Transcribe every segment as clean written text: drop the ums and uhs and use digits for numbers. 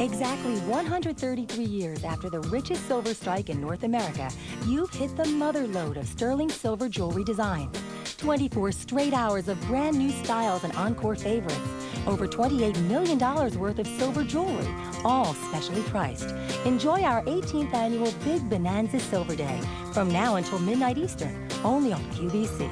Exactly 133 years after the richest silver strike in North America, you've hit the mother lode of sterling silver jewelry designs. 24 straight hours of brand new styles and encore favorites. Over $28 million worth of silver jewelry, all specially priced. Enjoy our 18th annual Big Bonanza Silver Day from now until midnight Eastern, only on QVC.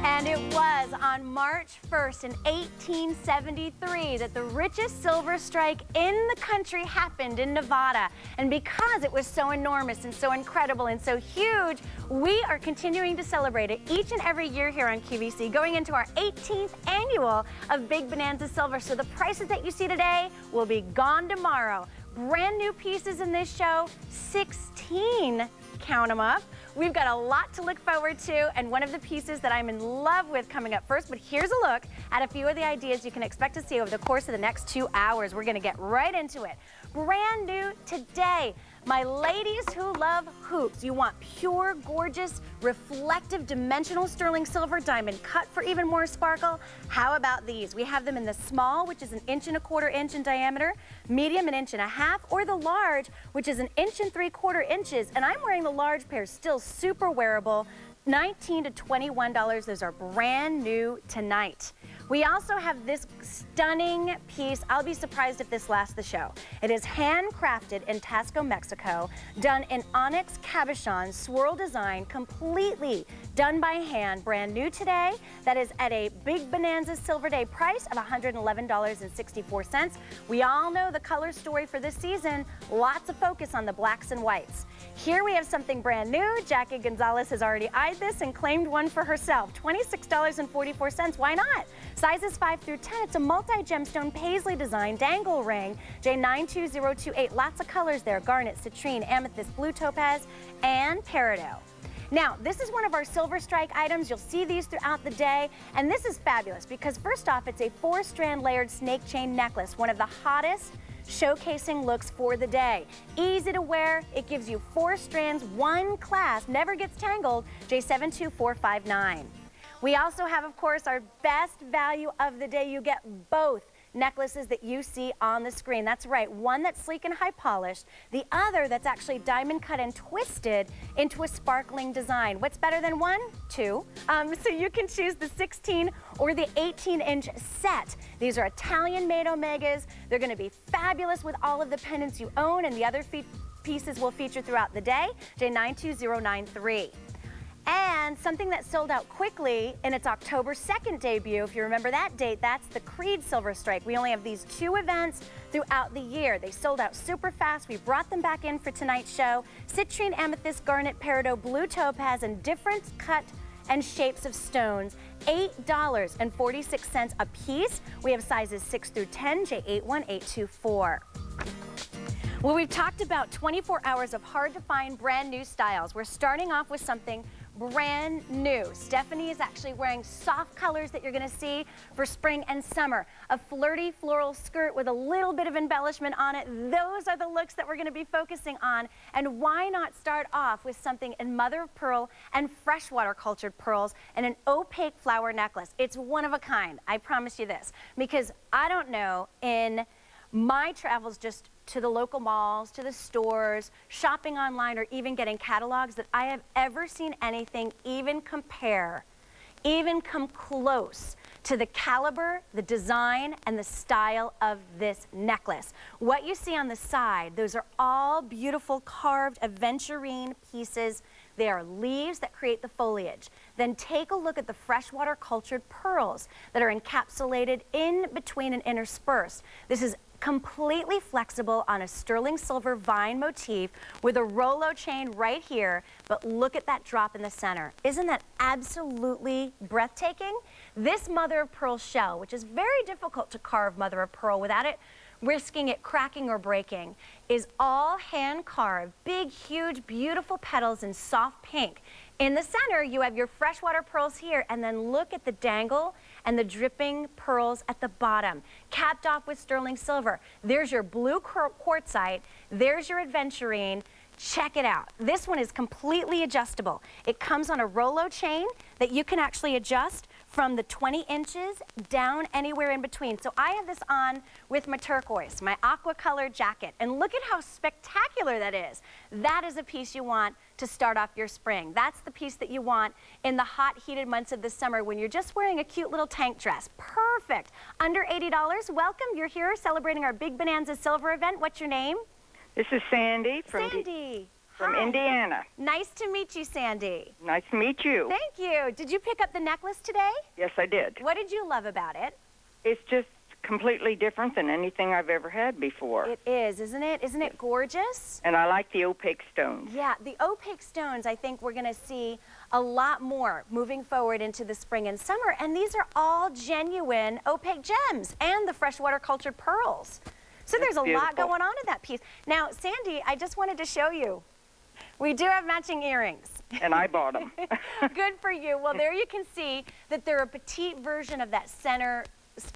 And it was on March 1st in 1873 that the richest silver strike in the country happened in Nevada. And because it was so enormous and so incredible and so huge, we are continuing to celebrate it each and every year here on QVC, going into our 18th annual of Big Bonanza Silver. So the prices that you see today will be gone tomorrow. Brand new pieces in this show, 16, count them up. We've got a lot to look forward to, and one of the pieces that I'm in love with coming up first, but here's a look at a few of the ideas you can expect to see over the course of the next 2 hours. We're gonna get right into it. Brand new today, my ladies who love hoops. You want pure, gorgeous, reflective, dimensional sterling silver diamond cut for even more sparkle? How about these? We have them in the small, which is 1.25 inches in diameter, medium 1.5 inches, or the large, which is 1.75 inches. And I'm wearing the large pair, still super wearable, $19 to $21. Those are brand new tonight. We also have this stunning piece. I'll be surprised if this lasts the show. It is handcrafted in Tasco, Mexico, done in onyx cabochon swirl design, completely done by hand, brand new today. That is at a Big Bonanza Silver Day price of $111.64. We all know the color story for this season, lots of focus on the blacks and whites. Here we have something brand new. Jackie Gonzalez has already eyed this and claimed one for herself. $26.44, why not? Sizes 5 through 10, it's a multi-gemstone Paisley design dangle ring, J92028. Lots of colors there, garnet, citrine, amethyst, blue topaz, and peridot. Now, this is one of our silver strike items. You'll see these throughout the day, and this is fabulous because first off, it's a 4-strand layered snake chain necklace, one of the hottest showcasing looks for the day. Easy to wear, it gives you 4 strands, 1 clasp, never gets tangled, J72459. We also have, of course, our best value of the day. You get both necklaces that you see on the screen. That's right, one that's sleek and high polished, the other that's actually diamond cut and twisted into a sparkling design. What's better than one? 2. So you can choose the 16 or the 18-inch set. These are Italian-made omegas. They're gonna be fabulous with all of the pendants you own, and the other pieces will feature throughout the day, J92093. And something that sold out quickly in its October 2nd debut, if you remember that date, that's the Creed Silver Strike. We only have these 2 events throughout the year. They sold out super fast. We brought them back in for tonight's show. Citrine, amethyst, garnet, peridot, blue topaz, and different cut and shapes of stones, $8.46 a piece. We have sizes 6 through 10, J81824. Well, we've talked about 24 hours of hard-to-find brand new styles. We're starting off with something brand new. Stephanie is actually wearing soft colors that you're gonna see for spring and summer. A flirty floral skirt with a little bit of embellishment on it. Those are the looks that we're gonna be focusing on. And why not start off with something in mother of pearl and freshwater cultured pearls and an opaque flower necklace. It's one of a kind, I promise you this. Because I don't know, in my travels just to the local malls, to the stores, shopping online, or even getting catalogs, that I have ever seen anything even compare, even come close to the caliber, the design, and the style of this necklace. What you see on the side, those are all beautiful carved aventurine pieces. They are leaves that create the foliage. Then take a look at the freshwater cultured pearls that are encapsulated in between and interspersed. This is completely flexible on a sterling silver vine motif with a Rolo chain right here, but look at that drop in the center. Isn't that absolutely breathtaking? This mother of pearl shell, which is very difficult to carve mother of pearl without it risking it cracking or breaking, is all hand carved, big, huge, beautiful petals in soft pink. In the center, you have your freshwater pearls here, and then look at the dangle and the dripping pearls at the bottom, capped off with sterling silver. There's your blue quartzite, there's your aventurine. Check it out. This one is completely adjustable. It comes on a Rolo chain that you can actually adjust from the 20 inches down anywhere in between. So I have this on with my turquoise, my aqua color jacket, and look at how spectacular that is. That is a piece you want to start off your spring. That's the piece that you want in the hot, heated months of the summer when you're just wearing a cute little tank dress. Perfect. Under $80. Welcome. You're here celebrating our Big Bonanza Silver event. What's your name? This is Sandy from Hi. Indiana. Nice to meet you, Sandy. Nice to meet you. Thank you. Did you pick up the necklace today? Yes, I did. What did you love about it? It's just completely different than anything I've ever had before. It is, isn't it? Isn't it gorgeous? And I like the opaque stones. Yeah, the opaque stones, I think we're going to see a lot more moving forward into the spring and summer. And these are all genuine opaque gems and the freshwater cultured pearls. So there's a lot going on in that piece. Now, Sandy, I just wanted to show you. We do have matching earrings. And I bought them. Good for you. Well, there you can see that they're a petite version of that center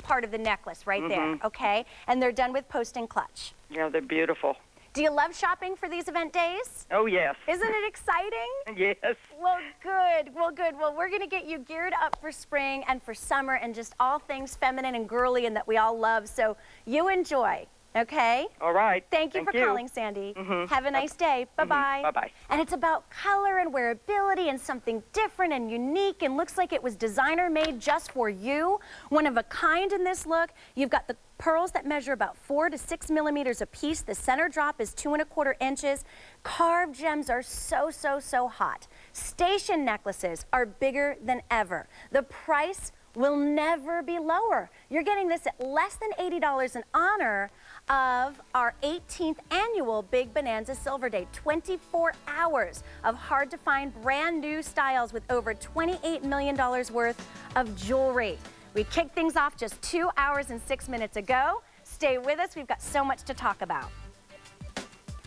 part of the necklace right there, okay? And they're done with post and clutch. Yeah, they're beautiful. Do you love shopping for these event days? Oh, yes. Isn't it exciting? Yes. Well, good. Well, good. Well, we're going to get you geared up for spring and for summer and just all things feminine and girly and that we all love. So you enjoy. Okay? All right. Thank you for calling, Sandy. Have a nice day. Bye-bye. Bye-bye. And it's about color and wearability and something different and unique and looks like it was designer made just for you. One of a kind in this look. You've got the pearls that measure about 4 to 6 millimeters a piece. The center drop is 2¼ inches. Carved gems are so, so, so hot. Station necklaces are bigger than ever. The price will never be lower. You're getting this at less than $80 in honor of our 18th annual Big Bonanza Silver Day. 24 hours of hard-to-find brand new styles with over $28 million worth of jewelry. We kicked things off just 2 hours and 6 minutes ago. Stay with us. We've got so much to talk about.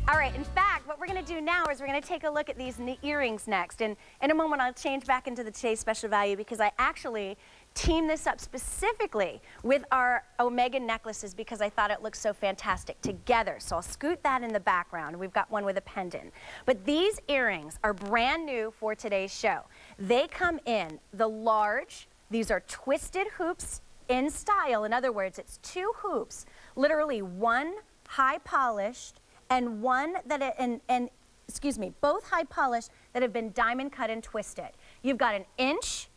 All right, in fact, what we're going to do now is we're going to take a look at these earrings next. And in a moment, I'll change back into the today's special value because I actually teamed this up specifically with our Omega necklaces because I thought it looked so fantastic together. So I'll scoot that in the background. We've got one with a pendant. But these earrings are brand new for today's show. They come in the large. These are twisted hoops in style. In other words, it's 2 hoops, literally one high polished and one that both high polished that have been diamond cut and twisted. You've got 1 inch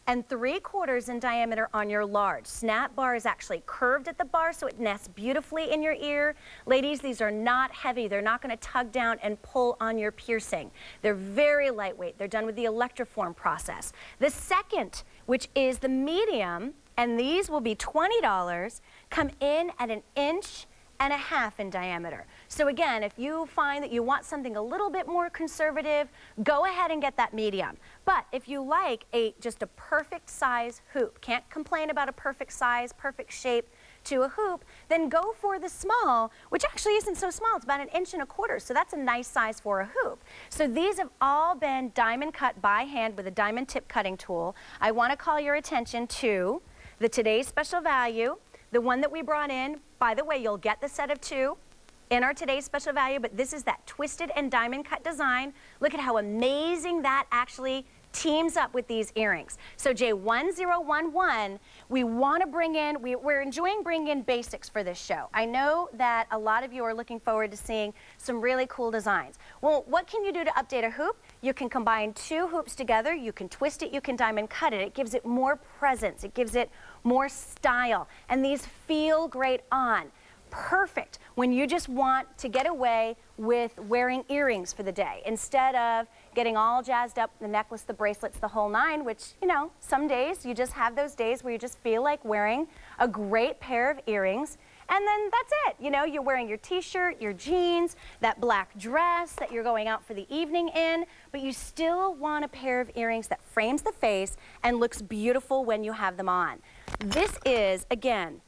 and 3/4 in diameter on your large. Snap bar is actually curved at the bar so it nests beautifully in your ear. Ladies, these are not heavy. They're not going to tug down and pull on your piercing. They're very lightweight. They're done with the electroform process. The second, which is the medium, and these will be $20, come in at 1.5 inches in diameter. So again, if you find that you want something a little bit more conservative, go ahead and get that medium. But if you like just a perfect size hoop, can't complain about a perfect size, perfect shape to a hoop, then go for the small, which actually isn't so small. It's about 1.25 inches. So that's a nice size for a hoop. So these have all been diamond cut by hand with a diamond tip cutting tool. I want to call your attention to the today's special value, the one that we brought in. By the way, you'll get the set of 2 in our today's special value, but this is that twisted and diamond cut design. Look at how amazing that actually teams up with these earrings. So J1011, we want to bring in, we're enjoying bringing in basics for this show. I know that a lot of you are looking forward to seeing some really cool designs. Well, what can you do to update a hoop? You can combine 2 hoops together, you can twist it, you can diamond cut it. It gives it more presence, it gives it more style, and these feel great on. Perfect when you just want to get away with wearing earrings for the day instead of getting all jazzed up, the necklace, the bracelets, the whole 9, which, you know, some days you just have those days where you just feel like wearing a great pair of earrings, and then that's it. You know, you're wearing your t-shirt, your jeans, that black dress that you're going out for the evening in, but you still want a pair of earrings that frames the face and looks beautiful when you have them on. This is, again,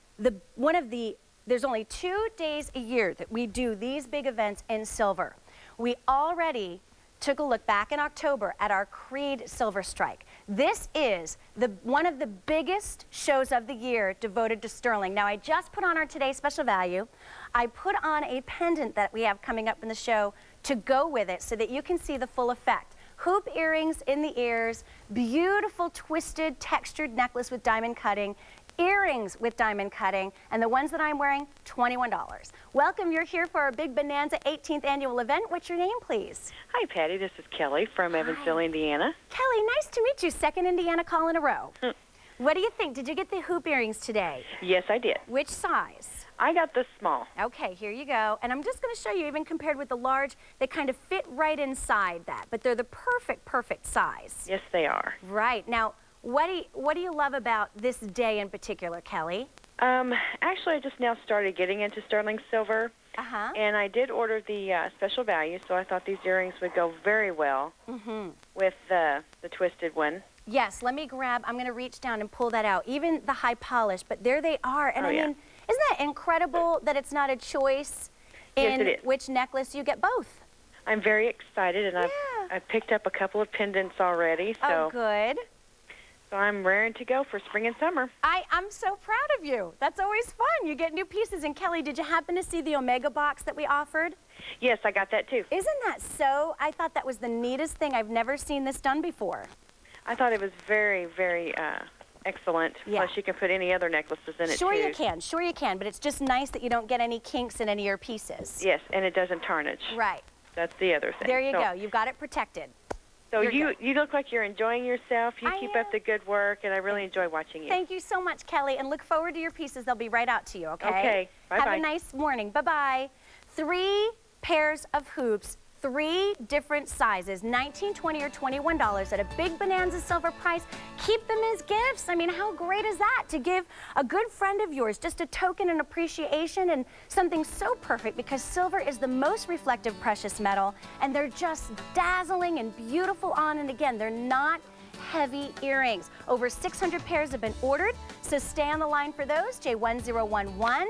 there's only 2 days a year that we do these big events in silver. We already took a look back in October at our Creed Silver Strike. This is one of the biggest shows of the year devoted to sterling. Now, I just put on our today's special value. I put on a pendant that we have coming up in the show to go with it so that you can see the full effect. hoop earrings in the ears, beautiful twisted textured necklace with diamond cutting, earrings with diamond cutting, and the ones that I'm wearing, $21. Welcome, you're here for our big Bonanza 18th annual event. What's your name, please? Hi, Patty. This is Kelly from Evansville, Indiana. Kelly, nice to meet you. Second Indiana call in a row. What do you think? Did you get the hoop earrings today? Yes, I did. Which size? I got the small. Okay, here you go. And I'm just going to show you, even compared with the large, they kind of fit right inside that, but they're the perfect size. Yes, they are. Right. Now, what do you love about this day in particular, Kelly? Actually, I just now started getting into sterling silver, and I did order the special value, so I thought these earrings would go very well with the twisted one. Yes, let me grab, I'm going to reach down and pull that out. Even the high polish, but there they are. And I mean, isn't that incredible that it's not a choice in which necklace you get both? I'm very excited, and I've picked up a couple of pendants already. So, oh, good. So I'm raring to go for spring and summer. I'm so proud of you. That's always fun. You get new pieces. And Kelly, did you happen to see the Omega box that we offered? Yes, I got that too. Isn't that so? I thought that was the neatest thing. I've never seen this done before. I thought it was very excellent. Yeah. Plus, you can put any other necklaces in it, Sure too. you can. Sure you can. But it's just nice that you don't get any kinks in any of your pieces. Yes, and it doesn't tarnish. Right. That's the other thing. There you go. You've got it protected. So you look like you're enjoying yourself. You keep up the good work, and I really enjoy watching you. Thank you so much, Kelly, and look forward to your pieces. They'll be right out to you, okay? Okay. Bye-bye. Have a nice morning. Bye-bye. 3 pairs of hoops, 3 different sizes, $19, $20, or $21 at a big Bonanza silver price. Keep them as gifts. I mean, how great is that to give a good friend of yours just a token and appreciation and something so perfect, because silver is the most reflective precious metal, and they're just dazzling and beautiful on, and again, they're not heavy earrings. Over 600 pairs have been ordered, so stay on the line for those. J1011.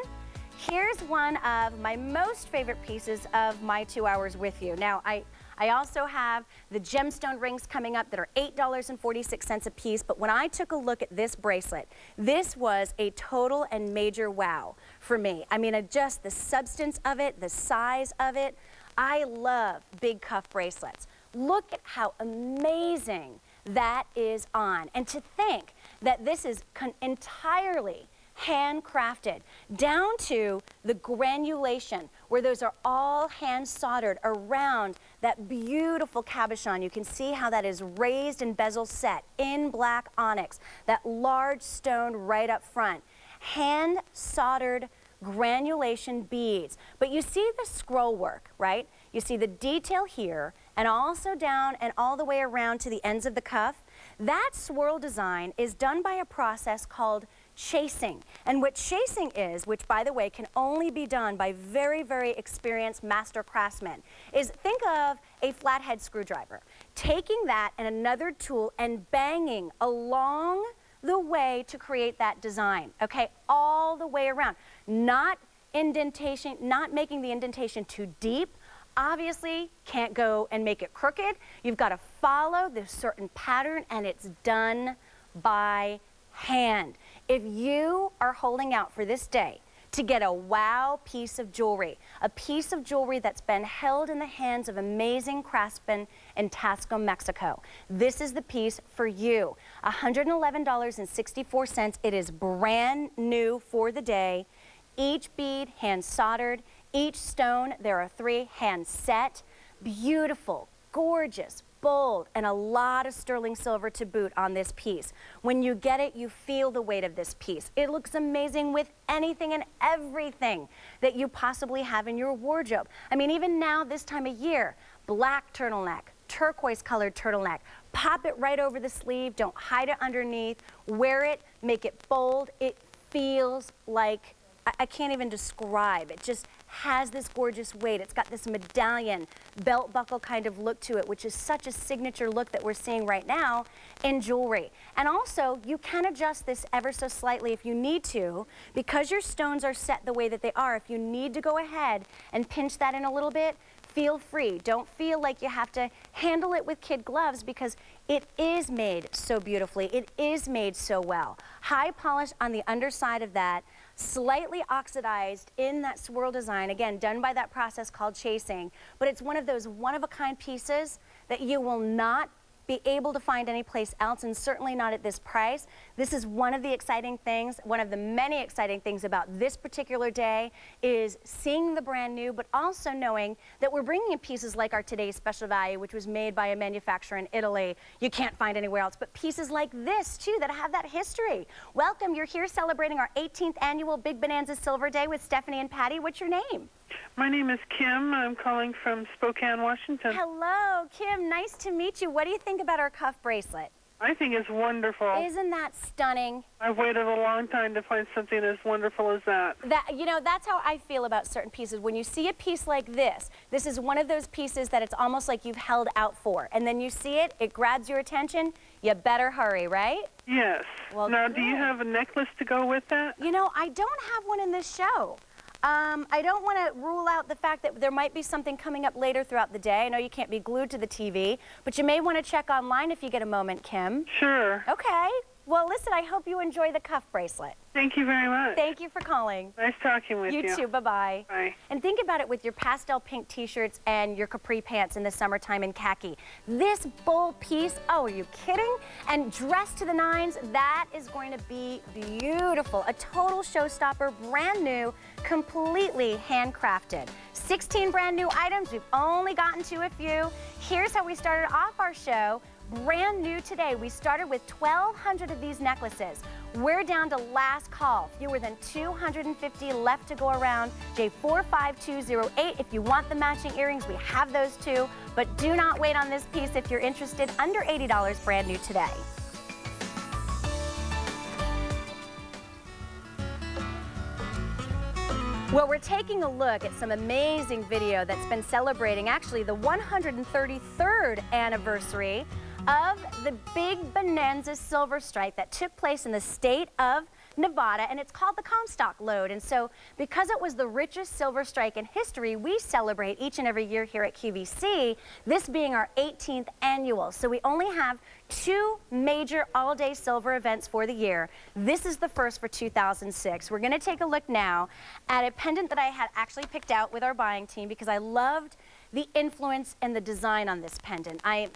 Here's one of my most favorite pieces of my 2 hours with you. Now, I also have the gemstone rings coming up that are $8.46 a piece, but when I took a look at this bracelet, this was a total and major wow for me. I mean, just the substance of it, the size of it. I love big cuff bracelets. Look at how amazing that is on. And to think that this is entirely handcrafted down to the granulation, where those are all hand soldered around that beautiful cabochon. You can see how that is raised and bezel set in black onyx, that large stone right up front. Hand soldered granulation beads. But you see the scroll work, right? You see the detail here and also down and all the way around to the ends of the cuff. That swirl design is done by a process called chasing. And what chasing is, which by the way can only be done by very experienced master craftsmen, is think of a flathead screwdriver. Taking that and another tool and banging along the way to create that design, okay, all the way around. Not indentation, not making the indentation too deep. Obviously, can't go and make it crooked. You've got to follow this certain pattern, and it's done by hand. If you are holding out for this day to get a wow piece of jewelry, a piece of jewelry that's been held in the hands of amazing craftsmen in Tasco, Mexico, this is the piece for you. $111.64. It is brand new for the day. Each bead hand soldered, each stone, there are 3 hand set. Beautiful, gorgeous, bold, and a lot of sterling silver to boot on this piece. When you get it, you feel the weight of this piece. It looks amazing with anything and everything that you possibly have in your wardrobe. I mean, even now, this time of year, black turtleneck, turquoise colored turtleneck, pop it right over the sleeve, don't hide it underneath, wear it, make it bold. It feels like, I can't even describe. It just has this gorgeous weight. It's got this medallion, belt buckle kind of look to it, which is such a signature look that we're seeing right now in jewelry. And also, you can adjust this ever so slightly if you need to, because your stones are set the way that they are. If you need to go ahead and pinch that in a little bit, feel free. Don't feel like you have to handle it with kid gloves, because it is made so beautifully. It is made so well. High polish on the underside of that, slightly oxidized in that swirl design, again, done by that process called chasing, but it's one of those one-of-a-kind pieces that you will not be able to find anyplace else, and certainly not at this price. This is one of the exciting things, one of the many exciting things about this particular day is seeing the brand new, but also knowing that we're bringing in pieces like our today's special value, which was made by a manufacturer in Italy. You can't find anywhere else, but pieces like this too that have that history. Welcome, you're here celebrating our 18th annual Big Bonanza Silver Day with Stephanie and Patti. What's your name? My name is Kim. I'm calling from Spokane, Washington. Hello, Kim. Nice to meet you. What do you think about our cuff bracelet? I think it's wonderful. Isn't that stunning? I've waited a long time to find something as wonderful as that. You know, that's how I feel about certain pieces. When you see a piece like this is one of those pieces that it's almost like you've held out for. And then you see it, it grabs your attention, you better hurry, right? Yes. Well, now, good. do you have a necklace to go with that? You know, I don't have one in this show. I don't want to rule out the fact that there might be something coming up later throughout the day. I know you can't be glued to the TV, but you may want to check online if you get a moment, Kim. Sure. Okay. Well, listen, I hope you enjoy the cuff bracelet. Thank you very much. Thank you for calling. Nice talking with you. You too. Bye-bye. Bye. And think about it with your pastel pink t-shirts and your capri pants in the summertime in khaki. This bold piece, oh, are you kidding? And dressed to the nines, that is going to be beautiful. A total showstopper, brand new, completely handcrafted. 16 brand new items. We've only gotten to a few. Here's how we started off our show. Brand new today. We started with 1,200 of these necklaces. We're down to last call. Fewer than 250 left to go around. J45208. If you want the matching earrings, we have those too. But do not wait on this piece if you're interested. Under $80, brand new today. Well, we're taking a look at some amazing video that's been celebrating actually the 133rd anniversary of the Big Bonanza Silver Strike that took place in the state of Nevada, and it's called the Comstock Load. And so because it was the richest silver strike in history, we celebrate each and every year here at QVC, this being our 18th annual. So we only have 2 major all-day silver events for the year. This is the first for 2006. We're going to take a look now at a pendant that I had actually picked out with our buying team because I loved the influence and the design on this pendant. I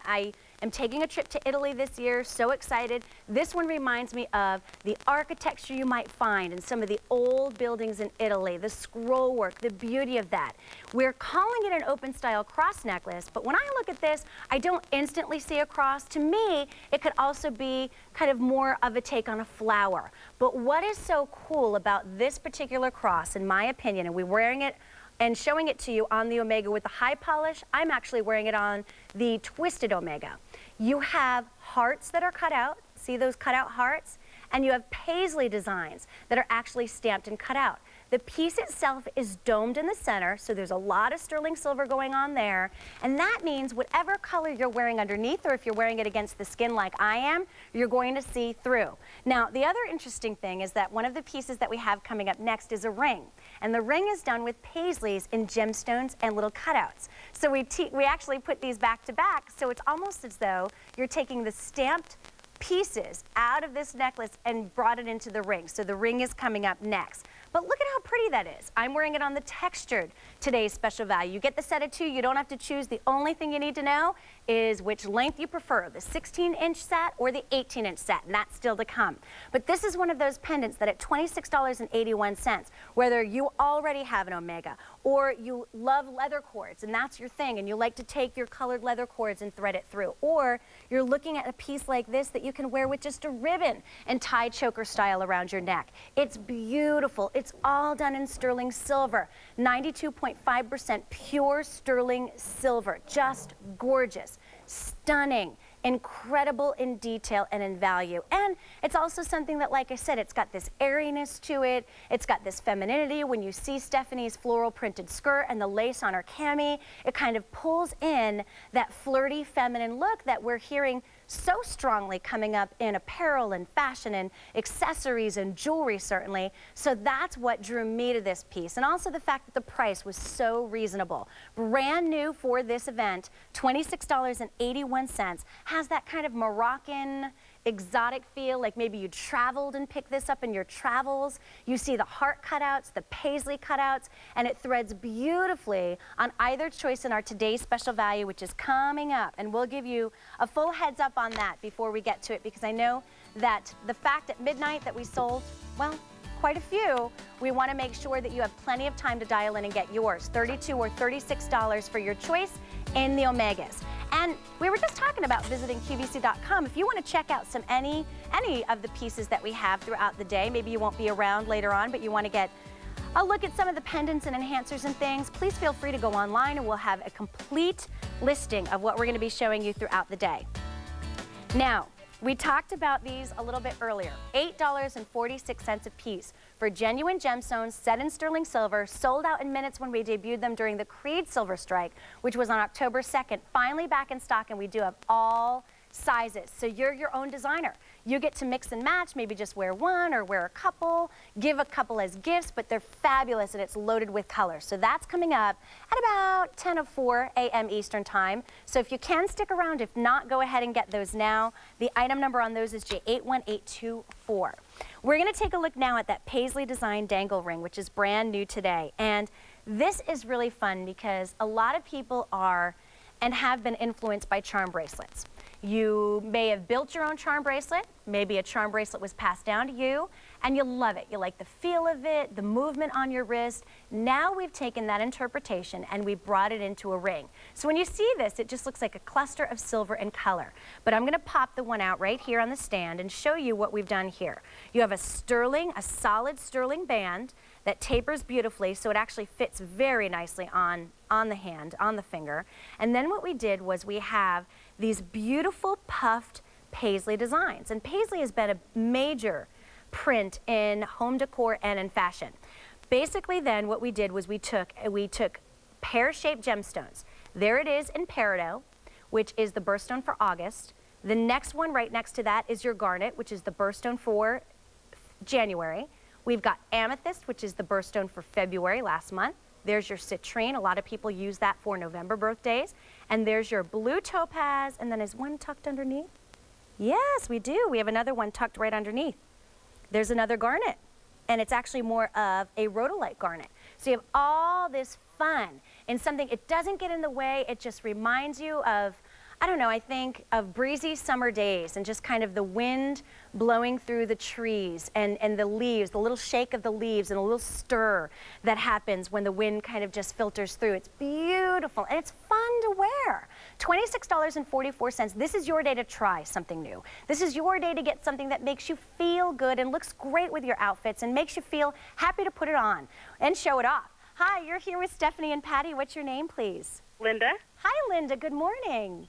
am taking a trip to Italy this year, so excited. This one reminds me of the architecture you might find in some of the old buildings in Italy, the scroll work, the beauty of that. We're calling it an open style cross necklace, but when I look at this, I don't instantly see a cross. To me, it could also be kind of more of a take on a flower. But what is so cool about this particular cross, in my opinion, and we're wearing it and showing it to you on the Omega with the high polish, I'm actually wearing it on the twisted Omega. You have hearts that are cut out, see those cut out hearts? And you have Paisley designs that are actually stamped and cut out. The piece itself is domed in the center, so there's a lot of sterling silver going on there. And that means whatever color you're wearing underneath, or if you're wearing it against the skin like I am, you're going to see through. Now, the other interesting thing is that one of the pieces that we have coming up next is a ring. And the ring is done with Paisleys in gemstones and little cutouts. So we actually put these back to back, so it's almost as though you're taking the stamped pieces out of this necklace and brought it into the ring. So the ring is coming up next. But look at how pretty that is. I'm wearing it on the textured today's special value. You get the set of 2, you don't have to choose. The only thing you need to know is which length you prefer, the 16-inch set or the 18-inch set, and that's still to come. But this is one of those pendants that at $26.81, whether you already have an Omega or you love leather cords and that's your thing and you like to take your colored leather cords and thread it through, or you're looking at a piece like this that you can wear with just a ribbon and tie choker style around your neck. It's beautiful. It's all done in sterling silver, 92.5% pure sterling silver, just gorgeous, stunning, incredible in detail and in value. And it's also something that, like I said, it's got this airiness to it. It's got this femininity. When you see Stephanie's floral printed skirt and the lace on her cami, it kind of pulls in that flirty feminine look that we're hearing so strongly coming up in apparel and fashion and accessories and jewelry, certainly. So that's what drew me to this piece. And also the fact that the price was so reasonable. Brand new for this event, $26.81, has that kind of Moroccan exotic feel, like maybe you traveled and picked this up in your travels. You see the heart cutouts, the Paisley cutouts, and it threads beautifully on either choice in our today's special value, which is coming up. And we'll give you a full heads up on that before we get to it, because I know that the fact at midnight that we sold, well, quite a few, we want to make sure that you have plenty of time to dial in and get yours. $32 or $36 for your choice in the Omegas. And we were just talking about visiting QVC.com. If you want to check out any of the pieces that we have throughout the day, maybe you won't be around later on, but you want to get a look at some of the pendants and enhancers and things, please feel free to go online and we'll have a complete listing of what we're going to be showing you throughout the day. Now, we talked about these a little bit earlier. $8.46 a piece for genuine gemstones set in sterling silver, sold out in minutes when we debuted them during the Creed Silver Strike, which was on October 2nd. Finally back in stock, and we do have all sizes. So you're your own designer. You get to mix and match, maybe just wear one or wear a couple, give a couple as gifts, but they're fabulous and it's loaded with color. So that's coming up at about 10:04 a.m. Eastern time. So if you can stick around, if not, go ahead and get those now. The item number on those is J81824. We're going to take a look now at that Paisley design dangle ring, which is brand new today. And this is really fun because a lot of people are and have been influenced by charm bracelets. You may have built your own charm bracelet, maybe a charm bracelet was passed down to you, and you love it. You like the feel of it, the movement on your wrist. Now we've taken that interpretation and we brought it into a ring. So when you see this, it just looks like a cluster of silver and color. But I'm gonna pop the one out right here on the stand and show you what we've done here. You have a solid sterling band that tapers beautifully, so it actually fits very nicely on the hand, on the finger. And then what we did was we have these beautiful puffed Paisley designs. And Paisley has been a major print in home decor and in fashion. Basically then what we did was we took pear-shaped gemstones. There it is in peridot, which is the birthstone for August. The next one right next to that is your garnet, which is the birthstone for January. We've got amethyst, which is the birthstone for February last month. There's your citrine. A lot of people use that for November birthdays. And there's your blue topaz. And then is one tucked underneath? Yes, we do. We have another one tucked right underneath. There's another garnet. And it's actually more of a rhodolite garnet. So you have all this fun in something. It doesn't get in the way. It just reminds you of, I don't know, I think of breezy summer days and just kind of the wind blowing through the trees and the leaves, the little shake of the leaves and a little stir that happens when the wind kind of just filters through. It's beautiful and it's fun to wear. $26.44. This is your day to try something new. This is your day to get something that makes you feel good and looks great with your outfits and makes you feel happy to put it on and show it off. Hi, you're here with Stephanie and Patty. What's your name, please? Linda. Hi, Linda. Good morning.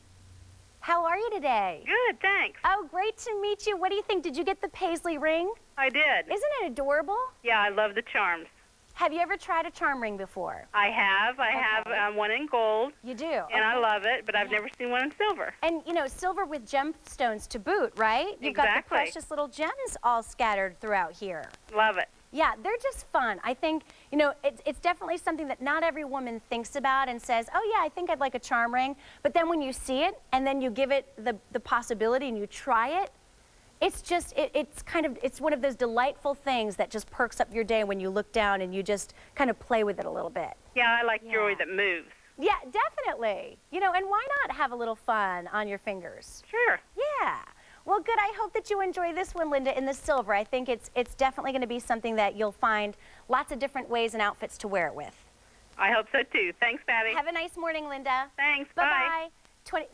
How are you today? Good, thanks. Oh, great to meet you. What do you think? Did you get the Paisley ring? I did. Isn't it adorable? Yeah, I love the charms. Have you ever tried a charm ring before? I have. I have one in gold. You do? And I love it, but I've never seen one in silver. And, you know, silver with gemstones to boot, right? You've got the precious little gems all scattered throughout here. Love it. Yeah, they're just fun. I think, you know, it's definitely something that not every woman thinks about and says, oh yeah, I think I'd like a charm ring. But then when you see it and then you give it the possibility and you try it, it's just, it's one of those delightful things that just perks up your day when you look down and you just kind of play with it a little bit. Yeah, I like jewelry that moves. Yeah, definitely. You know, and why not have a little fun on your fingers? Sure. Yeah. Well, good. I hope that you enjoy this one, Linda, in the silver. I think it's definitely going to be something that you'll find lots of different ways and outfits to wear it with. I hope so, too. Thanks, Patty. Have a nice morning, Linda. Thanks. Bye-bye.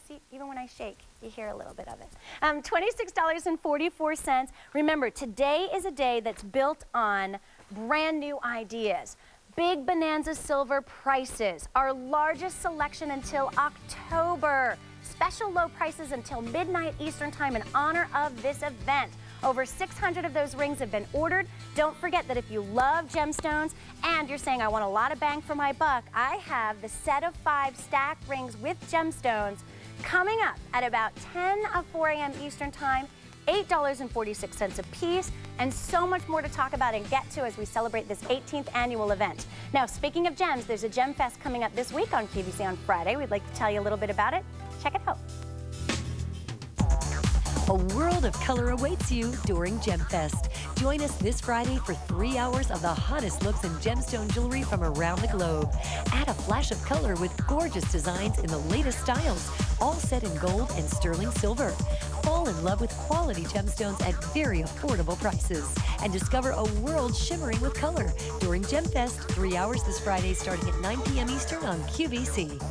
See, even when I shake, you hear a little bit of it. $26.44. Remember, today is a day that's built on brand new ideas. Big Bonanza silver prices. Our largest selection until October. Special low prices until midnight Eastern time in honor of this event. Over 600 of those rings have been ordered. Don't forget that if you love gemstones and you're saying, I want a lot of bang for my buck, I have the set of 5 stacked rings with gemstones coming up at about 10:04 a.m. Eastern time, $8.46 a piece, and so much more to talk about and get to as we celebrate this 18th annual event. Now, speaking of gems, there's a Gem Fest coming up this week on QVC on Friday. We'd like to tell you a little bit about it. Check it out. A world of color awaits you during GemFest. Join us this Friday for 3 hours of the hottest looks in gemstone jewelry from around the globe. Add a flash of color with gorgeous designs in the latest styles, all set in gold and sterling silver. Fall in love with quality gemstones at very affordable prices and discover a world shimmering with color during GemFest, 3 hours this Friday starting at 9 p.m. Eastern on QVC.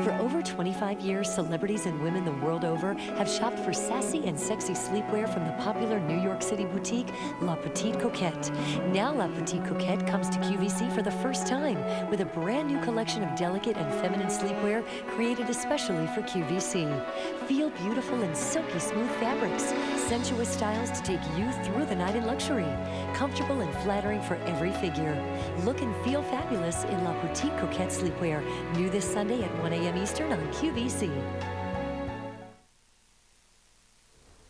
For over 25 years, celebrities and women the world over have shopped for sassy and sexy sleepwear from the popular New York City boutique La Petite Coquette. Now La Petite Coquette comes to QVC for the first time with a brand new collection of delicate and feminine sleepwear created especially for QVC. Feel beautiful in silky smooth fabrics, sensuous styles to take you through the night in luxury, comfortable and flattering for every figure. Look and feel fabulous in La Petite Coquette sleepwear, new this Sunday at 1 a.m. Eastern on QVC.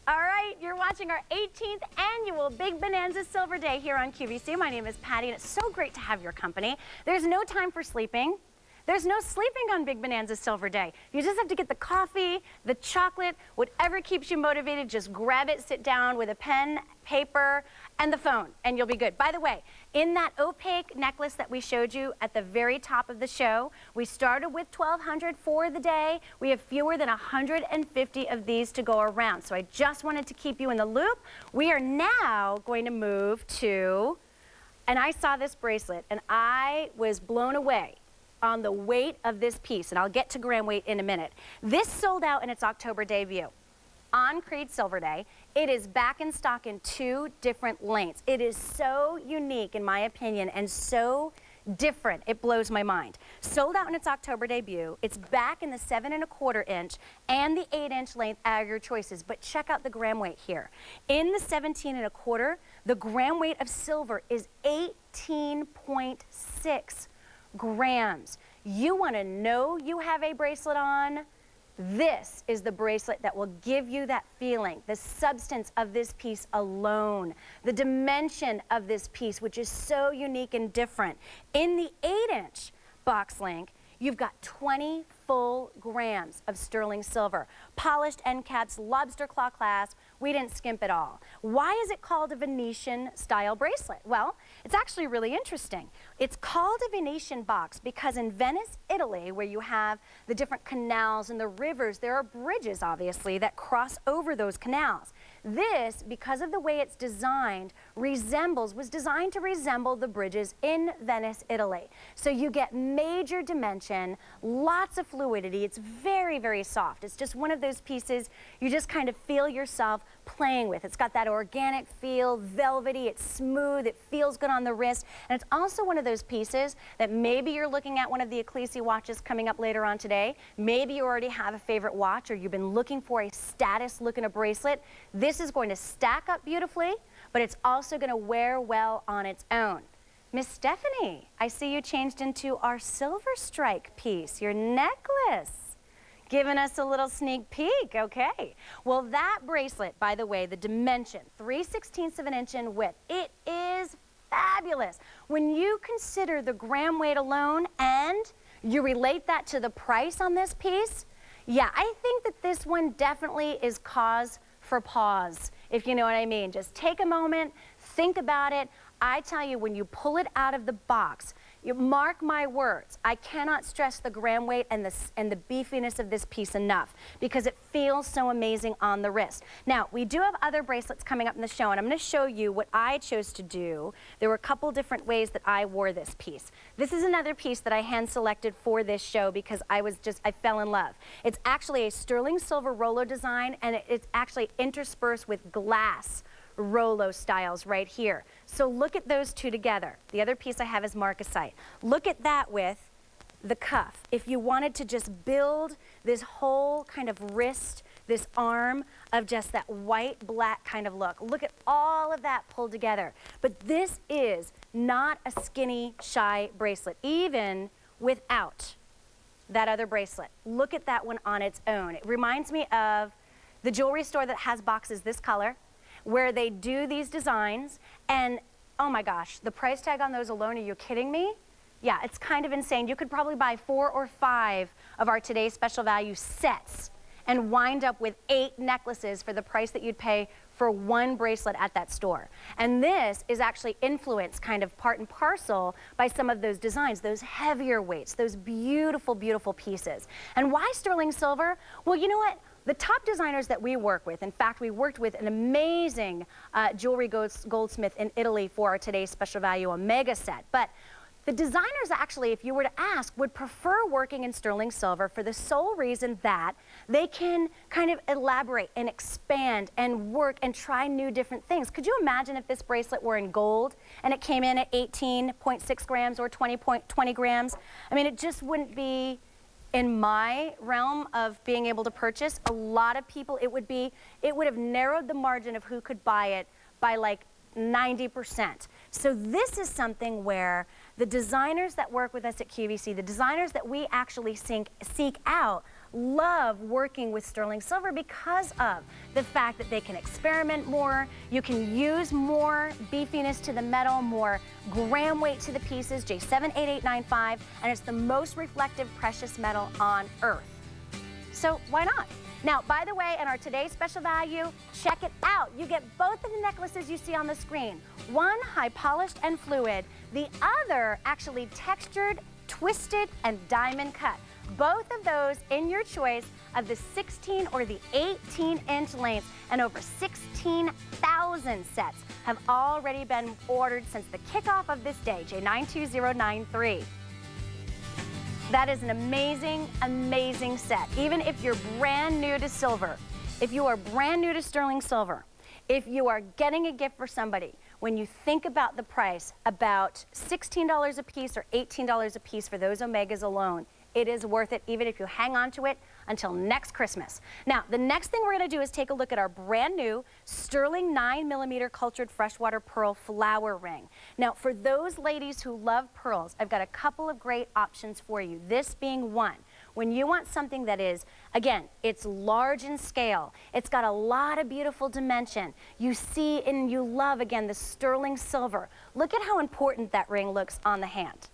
All right, you're watching our 18th annual Big Bonanza Silver Day here on QVC. My name is Patty, and it's so great to have your company. There's no time for sleeping. There's no sleeping on Big Bonanza Silver Day. You just have to get the coffee, the chocolate, whatever keeps you motivated, just grab it, sit down with a pen, paper, and the phone, and you'll be good. By the way, in that opaque necklace that we showed you at the very top of the show, we started with 1,200 for the day. We have fewer than 150 of these to go around, so I just wanted to keep you in the loop. We are now going to move to, and I saw this bracelet, and I was blown away on the weight of this piece, and I'll get to gram weight in a minute. This sold out in its October debut. On Creed Silver Day, it is back in stock in 2 different lengths. It is so unique, in my opinion, and so different. It blows my mind. Sold out in its October debut. It's back in the 7 1/4 inch and the 8 inch length at your choices. But check out the gram weight here. In the 17 1/4, the gram weight of silver is 18.6 grams. You want to know you have a bracelet on? This is the bracelet that will give you that feeling, the substance of this piece alone, the dimension of this piece, which is so unique and different. In the 8 inch box link, you've got 20 full grams of sterling silver, polished end caps, lobster claw clasp. We didn't skimp at all. Why is it called a Venetian style bracelet? Well, it's actually really interesting. It's called a Venetian box because in Venice, Italy, where you have the different canals and the rivers, there are bridges, obviously, that cross over those canals. This, because of the way it's designed, was designed to resemble the bridges in Venice, Italy. So you get major dimension, lots of fluidity. It's very, very soft. It's just one of those pieces you just kind of feel yourself playing with. It's got that organic feel, velvety, it's smooth, it feels good on the wrist, and it's also one of those pieces that maybe you're looking at one of the Ecclesi watches coming up later on today. Maybe you already have a favorite watch or you've been looking for a status look in a bracelet. This is going to stack up beautifully, but it's also going to wear well on its own. Miss Stephanie, I see you changed into our silver strike piece, your necklace. Giving us a little sneak peek, okay. Well, that bracelet, by the way, the dimension, 3/16 of an inch in width, it is fabulous. When you consider the gram weight alone and you relate that to the price on this piece, yeah, I think that this one definitely is cause for pause, if you know what I mean. Just take a moment, think about it. I tell you, when you pull it out of the box, you mark my words, I cannot stress the gram weight and the beefiness of this piece enough because it feels so amazing on the wrist. Now, we do have other bracelets coming up in the show, and I'm going to show you what I chose to do. There were a couple different ways that I wore this piece. This is another piece that I hand selected for this show because I fell in love. It's actually a sterling silver Rolo design, and it's actually interspersed with glass Rolo styles right here. So look at those two together. The other piece I have is Marcasite. Look at that with the cuff. If you wanted to just build this whole kind of wrist, this arm of just that white black kind of look. Look at all of that pulled together. But this is not a skinny, shy bracelet, even without that other bracelet. Look at that one on its own. It reminds me of the jewelry store that has boxes this color, where they do these designs, and oh my gosh, the price tag on those alone, are you kidding me? Yeah, it's kind of insane. You could probably buy 4 or 5 of our today's special value sets and wind up with 8 necklaces for the price that you'd pay for 1 bracelet at that store. And this is actually influenced kind of part and parcel by some of those designs, those heavier weights, those beautiful, beautiful pieces. And why sterling silver? Well, you know what? The top designers that we work with, in fact, we worked with an amazing jewelry goldsmith in Italy for our today's special value Omega set. But the designers actually, if you were to ask, would prefer working in sterling silver for the sole reason that they can kind of elaborate and expand and work and try new different things. Could you imagine if this bracelet were in gold and it came in at 18.6 grams or 20 grams? I mean, it just wouldn't be in my realm of being able to purchase. A lot of people, it would have narrowed the margin of who could buy it by like 90%. So this is something where the designers that work with us at QVC, the designers that we actually seek out, love working with sterling silver because of the fact that they can experiment more, you can use more beefiness to the metal, more gram weight to the pieces, J78895, and it's the most reflective precious metal on Earth. So why not? Now, by the way, in our today's special value, check it out. You get both of the necklaces you see on the screen. One high polished and fluid, the other actually textured, twisted, and diamond cut. Both of those in your choice of the 16 or the 18-inch lengths, and over 16,000 sets have already been ordered since the kickoff of this day, J92093. That is an amazing, amazing set. Even if you're brand new to silver, if you are brand new to sterling silver, if you are getting a gift for somebody, when you think about the price, about $16 a piece or $18 a piece for those Omegas alone, it is worth it even if you hang on to it until next Christmas. Now, the next thing we're going to do is take a look at our brand new sterling 9mm cultured freshwater pearl flower ring. Now, for those ladies who love pearls, I've got a couple of great options for you, this being one. When you want something that is, again, it's large in scale, it's got a lot of beautiful dimension, you see and you love, again, the sterling silver. Look at how important that ring looks on the hand.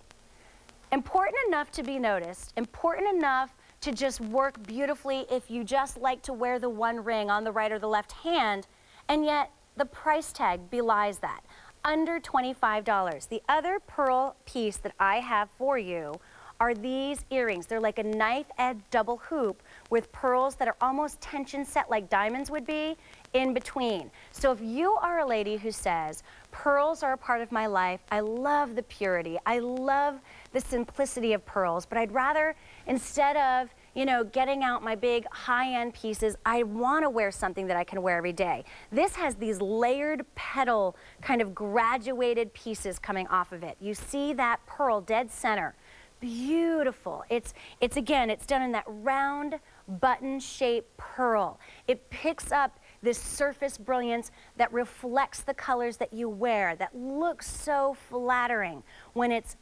Important enough to be noticed, important enough to just work beautifully if you just like to wear the one ring on the right or the left hand, and yet the price tag belies that. Under $25. The other pearl piece that I have for you are these earrings. They're like a knife-edge double hoop with pearls that are almost tension set like diamonds would be in between. So if you are a lady who says, pearls are a part of my life, I love the purity, I love the simplicity of pearls, but I'd rather, instead of, you know, getting out my big high-end pieces, I want to wear something that I can wear every day. This has these layered petal kind of graduated pieces coming off of it. You see that pearl dead center. Beautiful. It's again, it's done in that round button-shaped pearl. It picks up this surface brilliance that reflects the colors that you wear, that looks so flattering when it's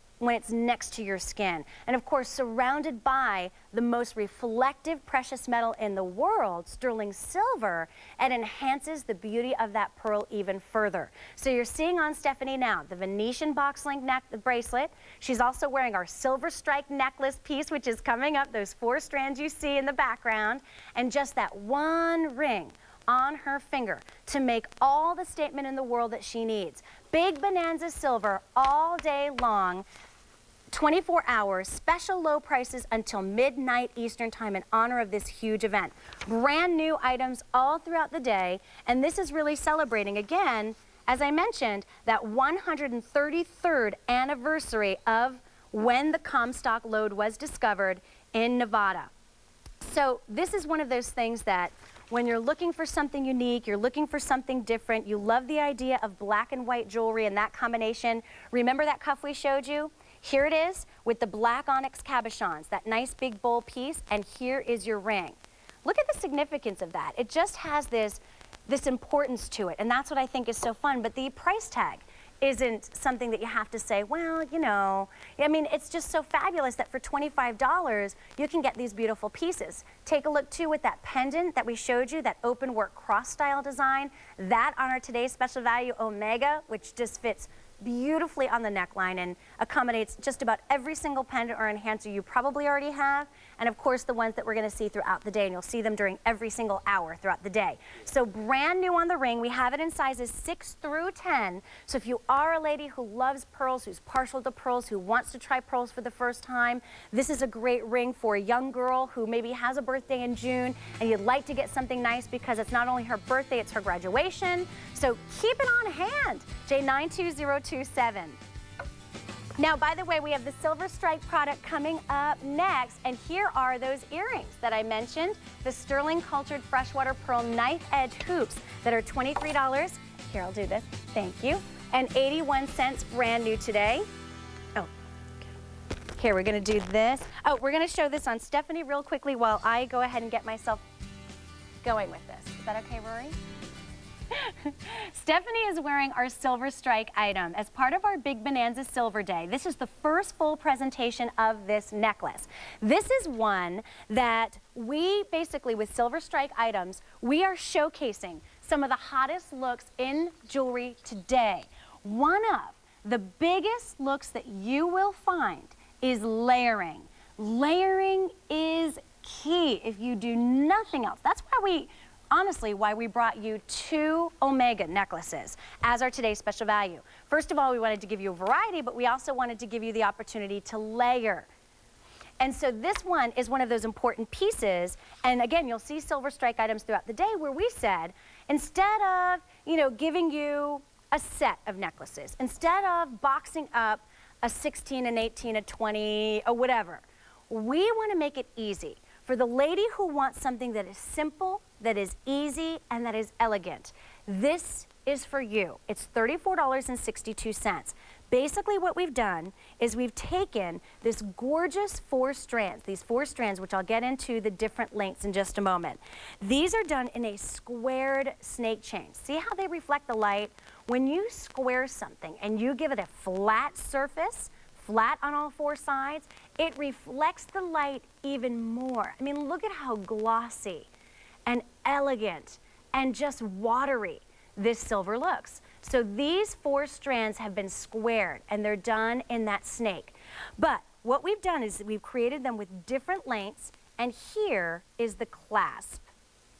next to your skin. And of course, surrounded by the most reflective precious metal in the world, sterling silver, it enhances the beauty of that pearl even further. So you're seeing on Stephanie now the Venetian box link bracelet. She's also wearing our silver strike necklace piece, which is coming up, those 4 strands you see in the background, and just that one ring on her finger to make all the statement in the world that she needs. Big Bonanza silver all day long, 24 hours, special low prices until midnight Eastern time in honor of this huge event. Brand new items all throughout the day, and this is really celebrating, again, as I mentioned, that 133rd anniversary of when the Comstock lode was discovered in Nevada. So this is one of those things that when you're looking for something unique, you're looking for something different, you love the idea of black and white jewelry and that combination. Remember that cuff we showed you? Here it is with the black onyx cabochons, that nice big bowl piece, and here is your ring. Look at the significance of that. It just has this importance to it, and that's what I think is so fun. But the price tag isn't something that you have to say, well, you know, I mean, it's just so fabulous that for $25, you can get these beautiful pieces. Take a look, too, with that pendant that we showed you, that open work cross-style design, that on our today's special value Omega, which just fits beautifully on the neckline and accommodates just about every single pendant or enhancer you probably already have, and of course the ones that we're going to see throughout the day, and you'll see them during every single hour throughout the day. So brand new on the ring. We have it in sizes 6 through 10. So if you are a lady who loves pearls, who's partial to pearls, who wants to try pearls for the first time, this is a great ring for a young girl who maybe has a birthday in June and you'd like to get something nice because it's not only her birthday, it's her graduation. So keep it on hand. J92027. Now, by the way, we have the Silver Strike product coming up next, and here are those earrings that I mentioned, the sterling cultured freshwater pearl knife edge hoops that are $23. Here, I'll do this. Thank you. And 81 cents brand new today. Oh, here, we're going to do this. Oh, we're going to show this on Stephanie real quickly while I go ahead and get myself going with this. Is that okay, Rory? Stephanie is wearing our Silver Strike item as part of our big Bonanza Silver Day. This is the first full presentation of this necklace. This is one that we basically, with Silver Strike items, we are showcasing some of the hottest looks in jewelry today. One of the biggest looks that you will find is layering. Layering is key if you do nothing else. That's why we brought you 2 Omega necklaces as our today's special value. First of all, we wanted to give you a variety, but we also wanted to give you the opportunity to layer. And so this one is one of those important pieces. And again, you'll see Silver Strike items throughout the day where we said, instead of, giving you a set of necklaces, instead of boxing up a 16, an 18, a 20, or whatever, we want to make it easy for the lady who wants something that is simple, that is easy, and that is elegant. This is for you. It's $34.62. Basically what we've done is we've taken this gorgeous 4 strands, these 4 strands, which I'll get into the different lengths in just a moment. These are done in a squared snake chain. See how they reflect the light? When you square something and you give it a flat surface, flat on all 4 sides, it reflects the light even more. I mean, look at how glossy and elegant and just watery this silver looks. So these 4 strands have been squared and they're done in that snake. But what we've done is we've created them with different lengths, and here is the clasp.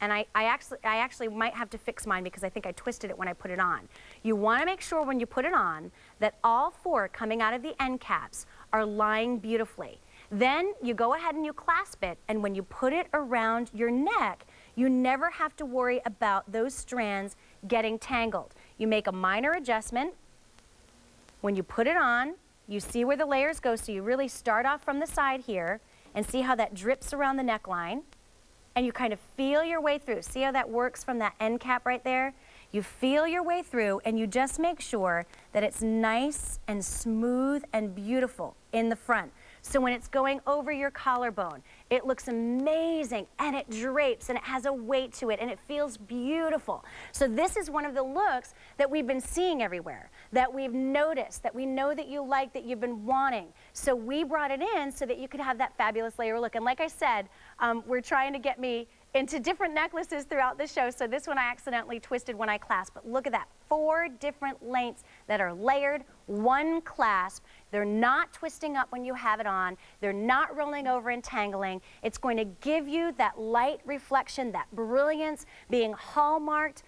And I actually might have to fix mine because I think I twisted it when I put it on. You want to make sure when you put it on that all 4 coming out of the end caps are lying beautifully. Then you go ahead and you clasp it, and when you put it around your neck, you never have to worry about those strands getting tangled. You make a minor adjustment. When you put it on, you see where the layers go, so you really start off from the side here and see how that drips around the neckline. And you kind of feel your way through. See how that works from that end cap right there? You feel your way through, and you just make sure that it's nice and smooth and beautiful in the front. So when it's going over your collarbone, it looks amazing, and it drapes, and it has a weight to it, and it feels beautiful. So this is one of the looks that we've been seeing everywhere, that we've noticed, that we know that you like, that you've been wanting. So we brought it in so that you could have that fabulous layer look. And like I said, we're trying to get me into different necklaces throughout the show. So this one I accidentally twisted when I clasped. But look at that, 4 different lengths that are layered, 1 clasp. They're not twisting up when you have it on. They're not rolling over and tangling. It's going to give you that light reflection, that brilliance, being hallmarked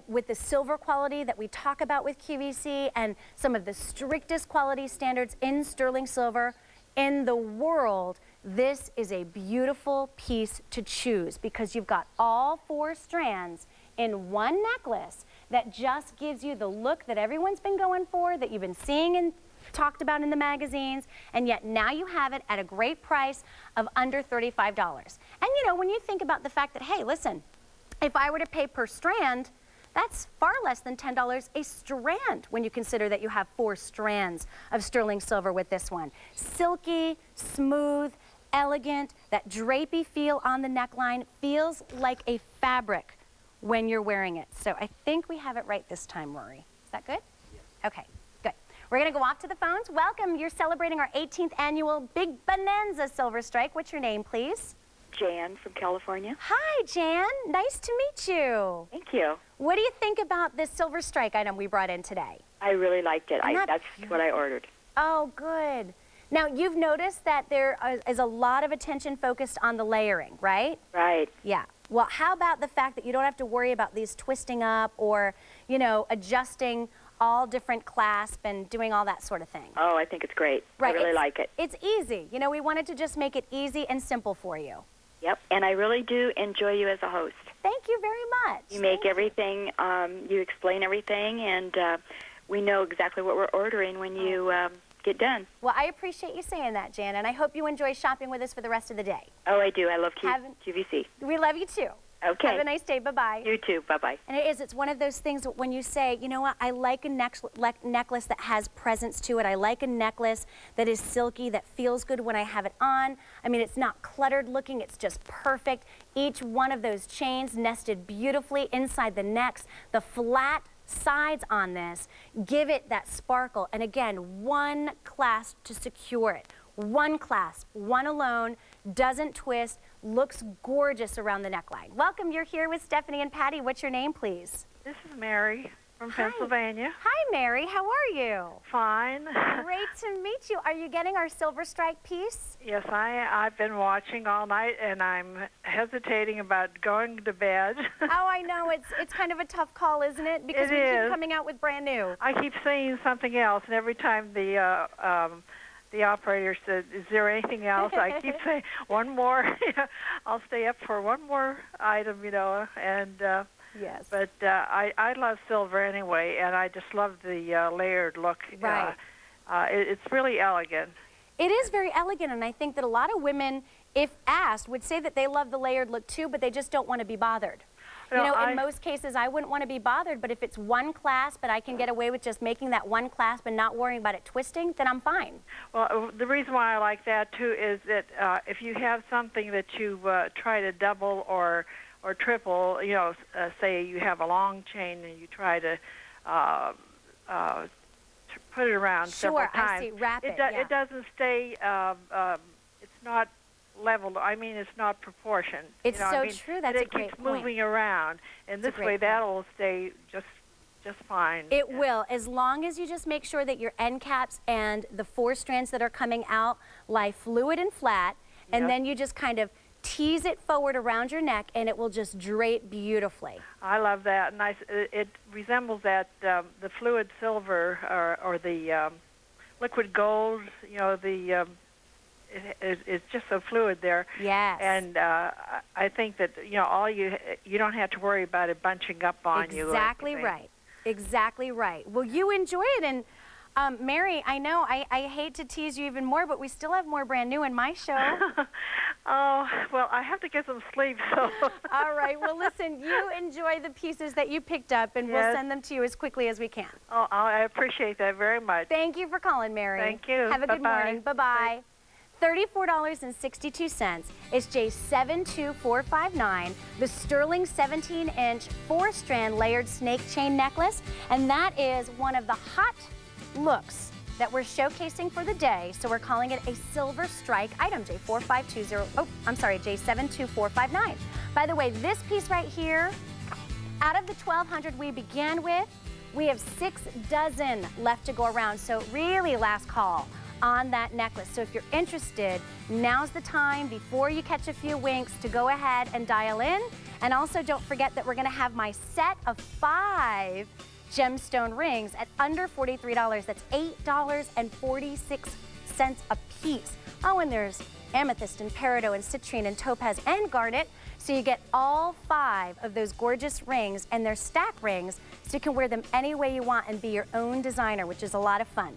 with the silver quality that we talk about with QVC and some of the strictest quality standards in sterling silver in the world. This is a beautiful piece to choose because you've got all 4 strands in one necklace that just gives you the look that everyone's been going for, that you've been seeing and talked about in the magazines, and yet now you have it at a great price of under $35. And when you think about the fact that, hey, listen, if I were to pay per strand, that's far less than $10 a strand when you consider that you have 4 strands of sterling silver with this one. Silky, smooth, elegant, that drapey feel on the neckline feels like a fabric when you're wearing it. So I think we have it right this time, Rory. Is that good? Yes. Okay, good. We're gonna go off to the phones. Welcome, you're celebrating our 18th annual Big Bonanza Silver Strike. What's your name, please? Jan from California. Hi, Jan. Nice to meet you. Thank you. What do you think about this Silver Strike item we brought in today? I really liked it. That's beautiful? what I ordered. Oh, good. Now, you've noticed that there is a lot of attention focused on the layering, right? Right. Yeah. Well, how about the fact that you don't have to worry about these twisting up or, you know, adjusting all different clasp and doing all that sort of thing? Oh, I think it's great. Right. I really like it. It's easy. You know, we wanted to just make it easy and simple for you. Yep, and I really do enjoy you as a host. Thank you very much. You make everything, you explain everything, and we know exactly what we're ordering when you get done. Well, I appreciate you saying that, Jan, and I hope you enjoy shopping with us for the rest of the day. Oh, I do. I love QVC. We love you too. Okay. Have a nice day. Bye-bye. You too. Bye-bye. And it's one of those things that when you say, you know what, I like a necklace that has presence to it. I like a necklace that is silky, that feels good when I have it on. I mean, it's not cluttered looking. It's just perfect. Each one of those chains nested beautifully inside the necks. The flat sides on this give it that sparkle. And again, one clasp to secure it. One clasp, one alone, doesn't twist, looks gorgeous around the neckline. Welcome, you're here with Stephanie and Patti. What's your name, please? This is Mary from Pennsylvania. Hi, Mary. How are you? Fine. Great to meet you. Are you getting our silver strike piece? Yes, I've been watching all night, and I'm hesitating about going to bed. Oh, I know. It's kind of a tough call, isn't it? Because we keep coming out with brand new. I keep seeing something else, and every time the operator said, "Is there anything else?" I keep saying, "One more." I'll stay up for one more item, you know. And yes. But I love silver anyway, and I just love the layered look. Right. It's really elegant. It is very elegant, and I think that a lot of women, if asked, would say that they love the layered look too, but they just don't want to be bothered. You know, in most cases, I wouldn't want to be bothered, but if it's one clasp and I can get away with just making that one clasp and not worrying about it twisting, then I'm fine. Well, the reason why I like that, too, is that if you have something that you try to double or triple, you know, say you have a long chain and you try to put it around several times. Sure, I see. Wrap it, yeah. It doesn't stay, it's not leveled. I mean, it's not proportioned. It's you know, so I mean, true. That's a great point. It keeps point. moving around, and this way that'll stay just fine. It will, as long as you just make sure that your end caps and the 4 strands that are coming out lie fluid and flat, and then you just kind of tease it forward around your neck, and it will just drape beautifully. I love that, and it resembles that the fluid silver or the liquid gold. You know, it's just so fluid there. Yes. And I think that you don't have to worry about it bunching up on you. Exactly right. Exactly right. Well, you enjoy it, and Mary, I know I hate to tease you even more, but we still have more brand new in my show. Oh, well, I have to get some sleep, so. All right. Well, listen, you enjoy the pieces that you picked up, and we'll send them to you as quickly as we can. Oh, I appreciate that very much. Thank you for calling, Mary. Thank you. Have a good morning. Bye-bye. $34.62 is J72459, the sterling 17-inch 4-strand layered snake chain necklace, and that is one of the hot looks that we're showcasing for the day, so we're calling it a silver strike item, J72459. By the way, this piece right here, out of the 1,200 we began with, we have 6 dozen left to go around, so really last call on that necklace. So if you're interested, now's the time before you catch a few winks to go ahead and dial in. And also don't forget that we're gonna have my set of 5 gemstone rings at under $43. That's $8.46 a piece. Oh, and there's amethyst and peridot and citrine and topaz and garnet. So you get all 5 of those gorgeous rings, and they're stack rings, so you can wear them any way you want and be your own designer, which is a lot of fun.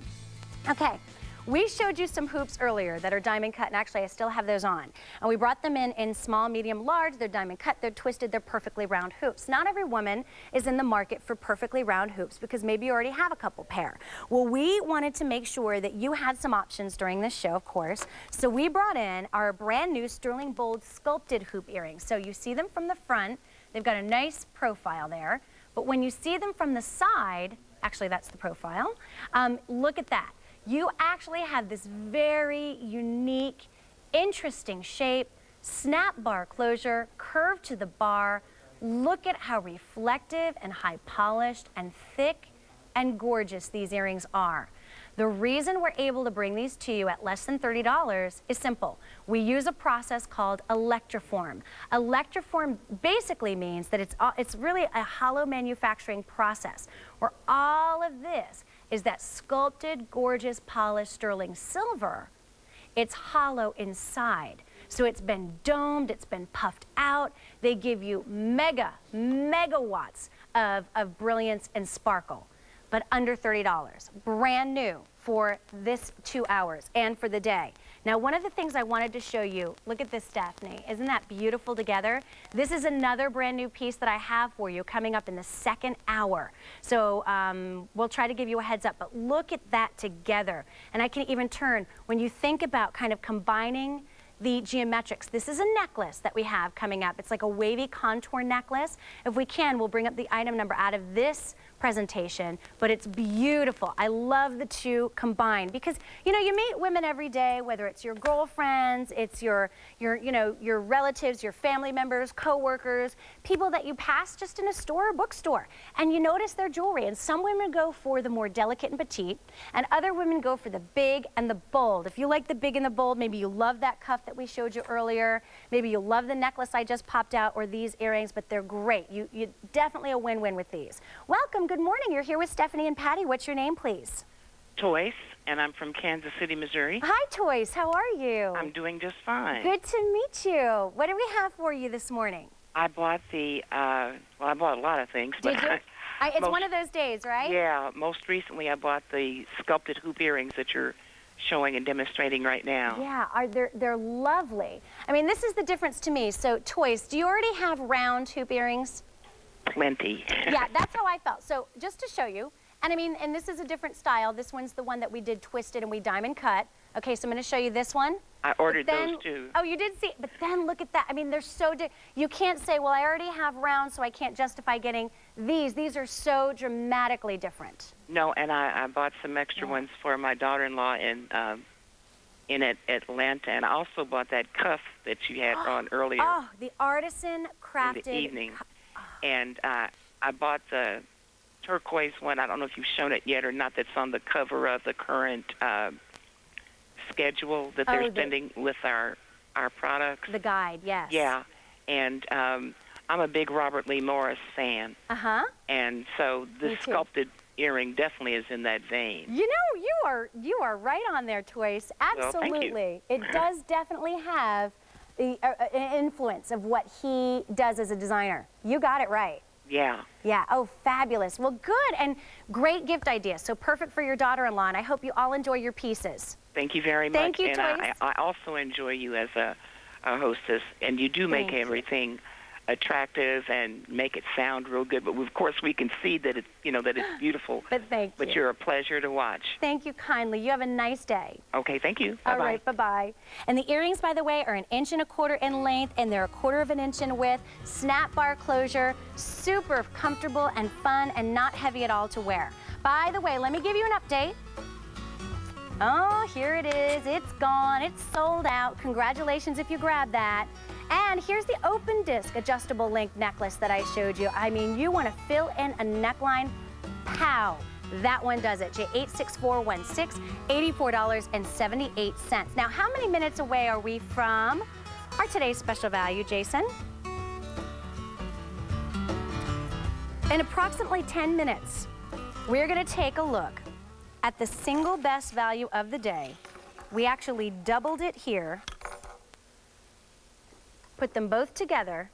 Okay. We showed you some hoops earlier that are diamond cut, and actually I still have those on. And we brought them in small, medium, large. They're diamond cut, they're twisted, they're perfectly round hoops. Not every woman is in the market for perfectly round hoops because maybe you already have a couple pair. Well, we wanted to make sure that you had some options during this show, of course. So we brought in our brand new sterling bold sculpted hoop earrings. So you see them from the front, they've got a nice profile there. But when you see them from the side, actually that's the profile, look at that. You actually have this very unique, interesting shape, snap bar closure, curve to the bar. Look at how reflective and high polished and thick and gorgeous these earrings are. The reason we're able to bring these to you at less than $30 is simple. We use a process called electroform. Electroform basically means that it's really a hollow manufacturing process where all of this is that sculpted, gorgeous, polished sterling silver. It's hollow inside. So it's been domed, it's been puffed out. They give you megawatts of brilliance and sparkle, but under $30. Brand new for this 2 hours and for the day. Now, one of the things I wanted to show you, look at this, Stephanie. Isn't that beautiful together? This is another brand new piece that I have for you coming up in the second hour. So we'll try to give you a heads up, but look at that together. And I can even turn, when you think about kind of combining the geometrics. This is a necklace that we have coming up. It's like a wavy contour necklace. If we can, we'll bring up the item number out of this presentation, but it's beautiful. I love the two combined because, you know, you meet women every day, whether it's your girlfriends, it's your relatives, your family members, co-workers, people that you pass just in a store or bookstore, and you notice their jewelry. And some women go for the more delicate and petite, and other women go for the big and the bold. If you like the big and the bold, maybe you love that cuff that we showed you earlier, maybe you love the necklace I just popped out, or these earrings, but they're great. You definitely a win-win with these. Welcome. Good morning. You're here with Stephanie and Patti. What's your name, please? Toyce, and I'm from Kansas City, Missouri. Hi, Toyce. How are you? I'm doing just fine. Good to meet you. What do we have for you this morning? I bought the, I bought a lot of things. Did you? It's one of those days, right? Yeah. Most recently, I bought the sculpted hoop earrings that you're showing and demonstrating right now. Yeah, they're lovely. I mean, this is the difference to me. So, Toyce, do you already have round hoop earrings? Plenty. Yeah, that's how I felt. So just to show you, and I mean, and this is a different style. This one's the one that we did twisted and we diamond cut. Okay, so I'm going to show you this one. I ordered those too. Oh, you did see, but then look at that. I mean, they're so, you can't say, well, I already have round, so I can't justify getting these. These are so dramatically different. No, and I bought some extra ones for my daughter-in-law in Atlanta, and I also bought that cuff that you had on earlier. Oh, the artisan crafted. In the evening. And I bought the turquoise one. I don't know if you've shown it yet or not. That's on the cover of the current schedule that they're sending with our products. The guide, yes. Yeah. And I'm a big Robert Lee Morris fan. Uh-huh. And so this sculpted earring definitely is in that vein. You know, you are right on there, Toyce. Absolutely. Well, thank you. It does definitely have the influence of what he does as a designer. You got it right. Yeah. Yeah. Oh, fabulous. Well, good, and great gift idea. So perfect for your daughter-in-law, and I hope you all enjoy your pieces. Thank you very much. Thank you, and Toyce. I also enjoy you as a hostess, and you do make everything attractive and make it sound real good. But of course, we can see that it's that it's beautiful. But thank you. But you're a pleasure to watch. Thank you kindly. You have a nice day. Okay, thank you. Bye-bye. All right, bye-bye. And the earrings, by the way, are 1.25 inches in length, and they're 1/4 inch in width. Snap bar closure, super comfortable and fun, and not heavy at all to wear. By the way, let me give you an update. Oh, here it is. It's gone. It's sold out. Congratulations if you grabbed that. And here's the open disc adjustable link necklace that I showed you. I mean, you want to fill in a neckline, pow. That one does it. J86416, $84.78. Now, how many minutes away are we from our today's special value, Jason? In approximately 10 minutes, we're going to take a look at the single best value of the day. We actually doubled it here, put them both together,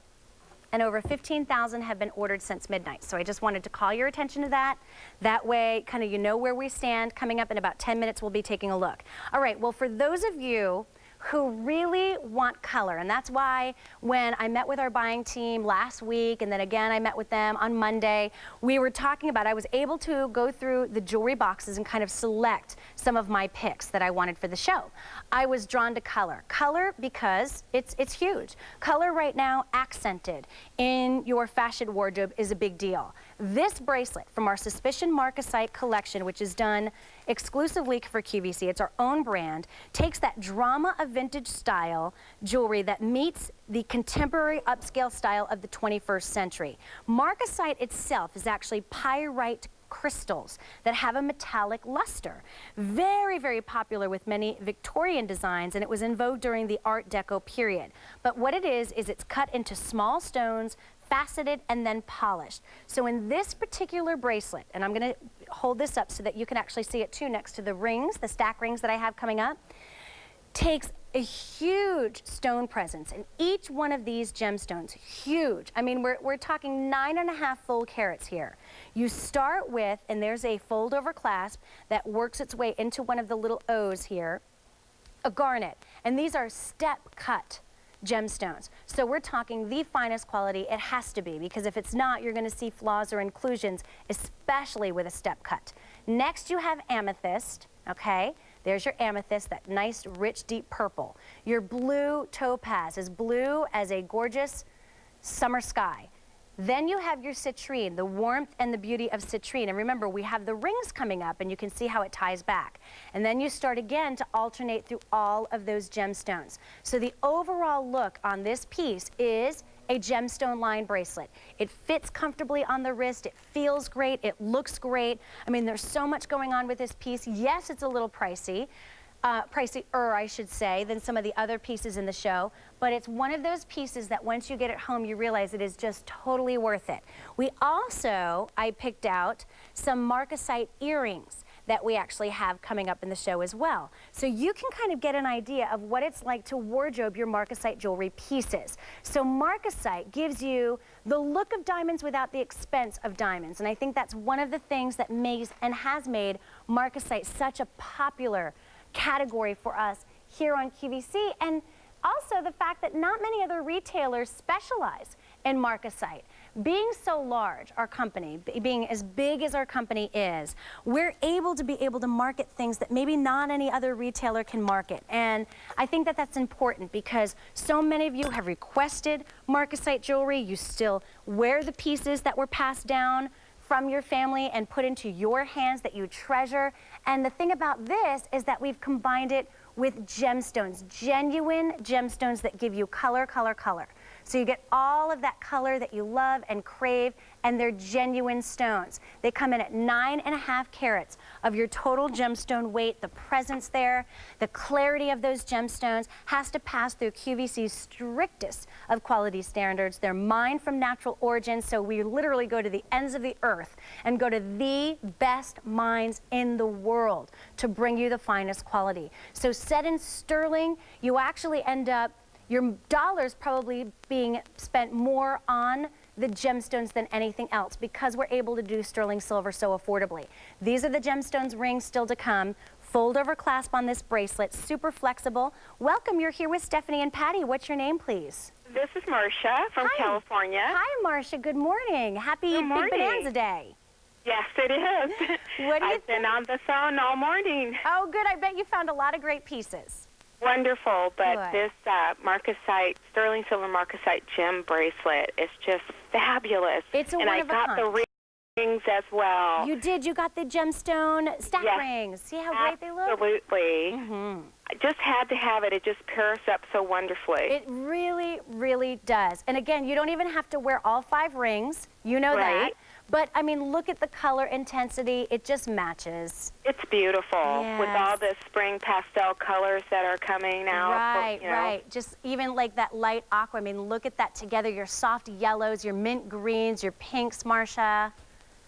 and over 15,000 have been ordered since midnight. So I just wanted to call your attention to that. That way, kind of you know where we stand. Coming up in about 10 minutes, we'll be taking a look. All right, well, for those of you who really want color, and that's why when I met with our buying team last week, and then again I met with them on Monday, we were talking about, I was able to go through the jewelry boxes and kind of select some of my picks that I wanted for the show. I was drawn to color. Color because it's huge. Color right now, accented in your fashion wardrobe, is a big deal. This bracelet from our Suspicion Marcasite collection, which is done exclusively for QVC, it's our own brand, takes that drama of vintage style jewelry that meets the contemporary upscale style of the 21st century. Marcasite itself is actually pyrite crystals that have a metallic luster. Very, very popular with many Victorian designs, and it was in vogue during the Art Deco period. But what it is it's cut into small stones, faceted, and then polished. So in this particular bracelet, and I'm going to hold this up so that you can actually see it too next to the rings, the stack rings that I have coming up, takes a huge stone presence, and each one of these gemstones, huge. I mean, we're talking 9.5 full carats here. You start with, and there's a fold over clasp that works its way into one of the little O's here, a garnet, and these are step cut gemstones. So we're talking the finest quality. It has to be, because if it's not, you're going to see flaws or inclusions, especially with a step cut. Next, you have amethyst, okay? There's your amethyst, that nice, rich, deep purple. Your blue topaz, as blue as a gorgeous summer sky. Then you have your citrine, the warmth and the beauty of citrine. And remember, we have the rings coming up, and you can see how it ties back. And then you start again to alternate through all of those gemstones. So the overall look on this piece is a gemstone line bracelet. It fits comfortably on the wrist, it feels great, it looks great. I mean, there's so much going on with this piece. Yes, it's a little pricey, pricier, I should say, than some of the other pieces in the show, but it's one of those pieces that once you get it home, you realize it is just totally worth it. We also, I picked out some Marcasite earrings that we actually have coming up in the show as well. So you can kind of get an idea of what it's like to wardrobe your Marcasite jewelry pieces. So Marcasite gives you the look of diamonds without the expense of diamonds. And I think that's one of the things that makes and has made Marcasite such a popular category for us here on QVC. And also the fact that not many other retailers specialize in Marcasite. Being so large, our company, being as big as our company is, we're able to market things that maybe not any other retailer can market. And I think that that's important because so many of you have requested Marcasite jewelry. You still wear the pieces that were passed down from your family and put into your hands that you treasure. And the thing about this is that we've combined it with gemstones, genuine gemstones that give you color, color, color. So you get all of that color that you love and crave, and they're genuine stones. They come in at 9.5 carats of your total gemstone weight. The presence there, the clarity of those gemstones has to pass through QVC's strictest of quality standards. They're mined from natural origins, so we literally go to the ends of the earth and go to the best mines in the world to bring you the finest quality. So set in sterling, you actually end up your dollars probably being spent more on the gemstones than anything else because we're able to do sterling silver so affordably. These are the gemstones rings still to come. Fold over clasp on this bracelet, super flexible. Welcome, you're here with Stephanie and Patti. What's your name, please? This is Marcia from California. Hi, Marcia. Good morning. Happy Good morning. Big Bonanza Day. Yes, it is. What do you I've been on the phone all morning. Oh, good. I bet you found a lot of great pieces. Wonderful, but Good. this Marcasite, sterling silver Marcasite gem bracelet is just fabulous. It's a and one I of a got kind. the rings as well. You did. You got the gemstone stack rings. See how great they look? Absolutely. Mm-hmm. I just had to have it. It just pairs up so wonderfully. It really, really does. And again, you don't even have to wear all 5 rings. You know that. But, I mean, look at the color intensity. It just matches. It's beautiful Yes. with all the spring pastel colors that are coming now. Right, you know. right. Just even like that light aqua. I mean, look at that together. Your soft yellows, your mint greens, your pinks, Marcia.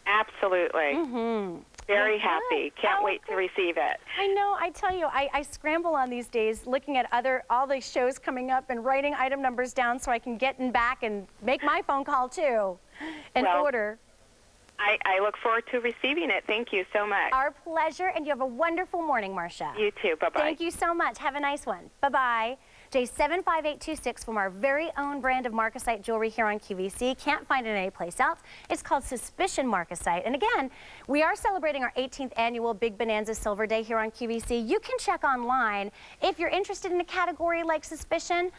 Absolutely. Mm-hmm. Very happy. Can't wait to receive it. I know. I tell you, I scramble on these days looking at all the shows coming up and writing item numbers down so I can get in back and make my phone call, too, and order. I look forward to receiving it. Thank you so much. Our pleasure, and you have a wonderful morning, Marcia. You too. Bye-bye. Thank you so much. Have a nice one. Bye-bye. J75826 from our very own brand of Marcasite jewelry here on QVC. Can't find it anyplace else. It's called Suspicion Marcasite. And again, we are celebrating our 18th annual Big Bonanza Silver Day here on QVC. You can check online. If you're interested in a category like Suspicion,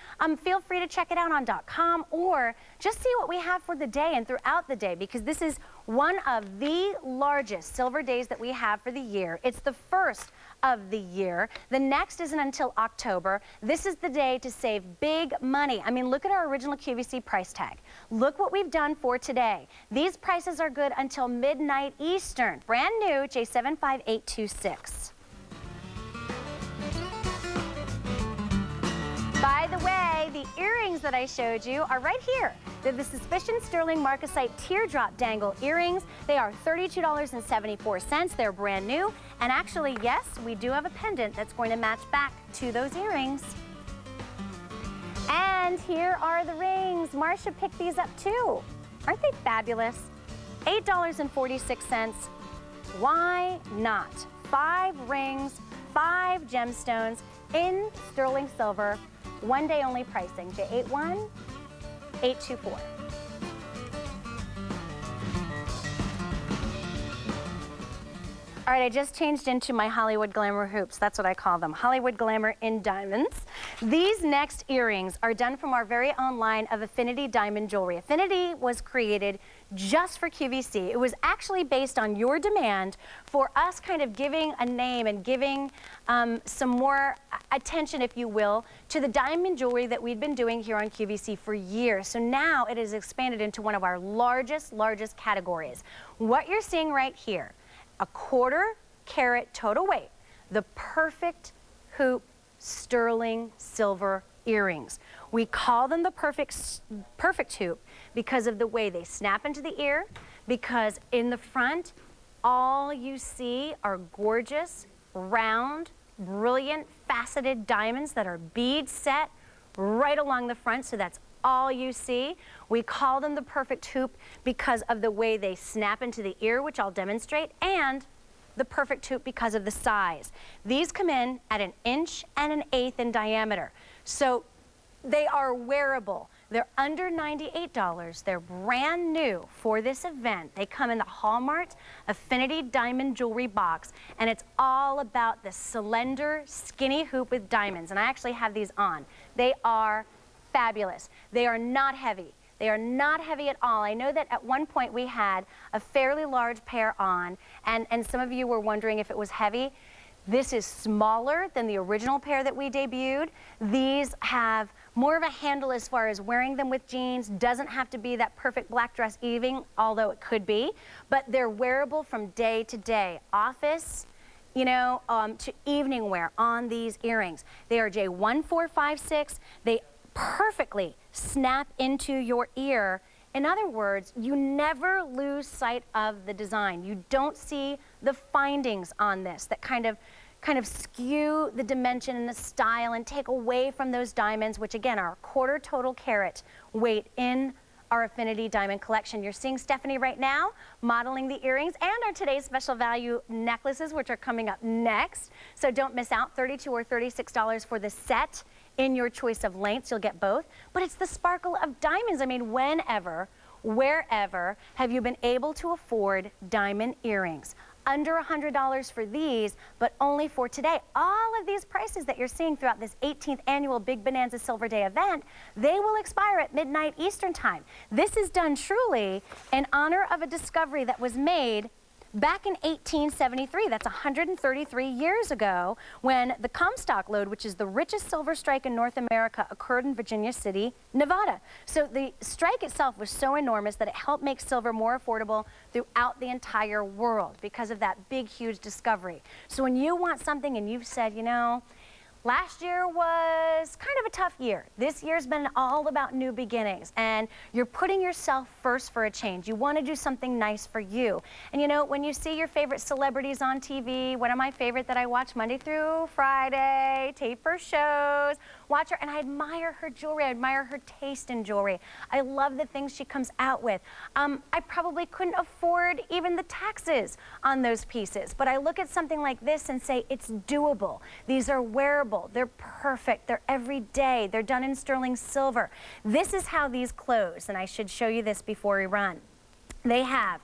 feel free to check it out on .com or just see what we have for the day and throughout the day, because this is one of the largest silver days that we have for the year. It's the first of the year. The next isn't until October. This is the day to save big money. I mean, look at our original QVC price tag. Look what we've done for today. These prices are good until midnight Eastern. Brand new, J75826. By the way, the earrings that I showed you are right here. They're the Suspicion Sterling Marcasite Teardrop Dangle earrings. They are $32.74. They're brand new. And actually, yes, we do have a pendant that's going to match back to those earrings. And here are the rings. Marcia picked these up too. Aren't they fabulous? $8.46. Why not? 5 rings, 5 gemstones in sterling silver. One day only pricing, J81824. All right, I just changed into my Hollywood Glamour hoops. That's what I call them, Hollywood Glamour in diamonds. These next earrings are done from our very own line of Affinity diamond jewelry. Affinity was created just for QVC. It was actually based on your demand for us kind of giving a name and giving some more attention, if you will, to the diamond jewelry that we've been doing here on QVC for years. So now it is expanded into one of our largest categories. What you're seeing right here, a 1/4 carat total weight, the perfect hoop sterling silver earrings. We call them the perfect hoop because of the way they snap into the ear, because in the front, all you see are gorgeous, round, brilliant, faceted diamonds that are bead set right along the front, so that's all you see. We call them the perfect hoop because of the way they snap into the ear, which I'll demonstrate, and the perfect hoop because of the size. These come in at 1 1/8 and 1/8 in diameter. So they are wearable. They're under $98. They're brand new for this event. They come in the Hallmark Affinity Diamond Jewelry box, and it's all about the slender, skinny hoop with diamonds. And I actually have these on. They are fabulous. They are not heavy. They are not heavy at all. I know that at one point we had a fairly large pair on, and some of you were wondering if it was heavy. This is smaller than the original pair that we debuted. These have more of a handle as far as wearing them with jeans. Doesn't have to be that perfect black dress evening, although it could be. But they're wearable from day to day. Office, you know, to evening wear on these earrings. They are J1456. They perfectly snap into your ear. In other words, you never lose sight of the design. You don't see the findings on this that kind of skew the dimension and the style and take away from those diamonds, which again are 1/4 total carat weight in our Affinity diamond collection. You're seeing Stephanie right now modeling the earrings and our today's special value necklaces, which are coming up next. So don't miss out, $32 or $36 for the set in your choice of lengths. You'll get both. But it's the sparkle of diamonds. I mean, whenever, wherever have you been able to afford diamond earrings? Under $100 for these, but only for today. All of these prices that you're seeing throughout this 18th annual Big Bonanza Silver Day event, they will expire at midnight Eastern Time. This is done truly in honor of a discovery that was made back in 1873, that's 133 years ago, when the Comstock lode, which is the richest silver strike in North America, occurred in Virginia City, Nevada. So the strike itself was so enormous that it helped make silver more affordable throughout the entire world because of that big, huge discovery. So when you want something and you've said, you know, last year was kind of a tough year. This year's been all about new beginnings, and you're putting yourself first for a change. You want to do something nice for you. And you know, when you see your favorite celebrities on TV, one of my favorite that I watch Monday through Friday, tape her shows, watch her, and I admire her jewelry. I admire her taste in jewelry. I love the things she comes out with. I probably couldn't afford even the taxes on those pieces, but I look at something like this and say, it's doable. These are wearable. They're perfect. They're everyday. They're done in sterling silver. This is how these close, and I should show you this before we run. They have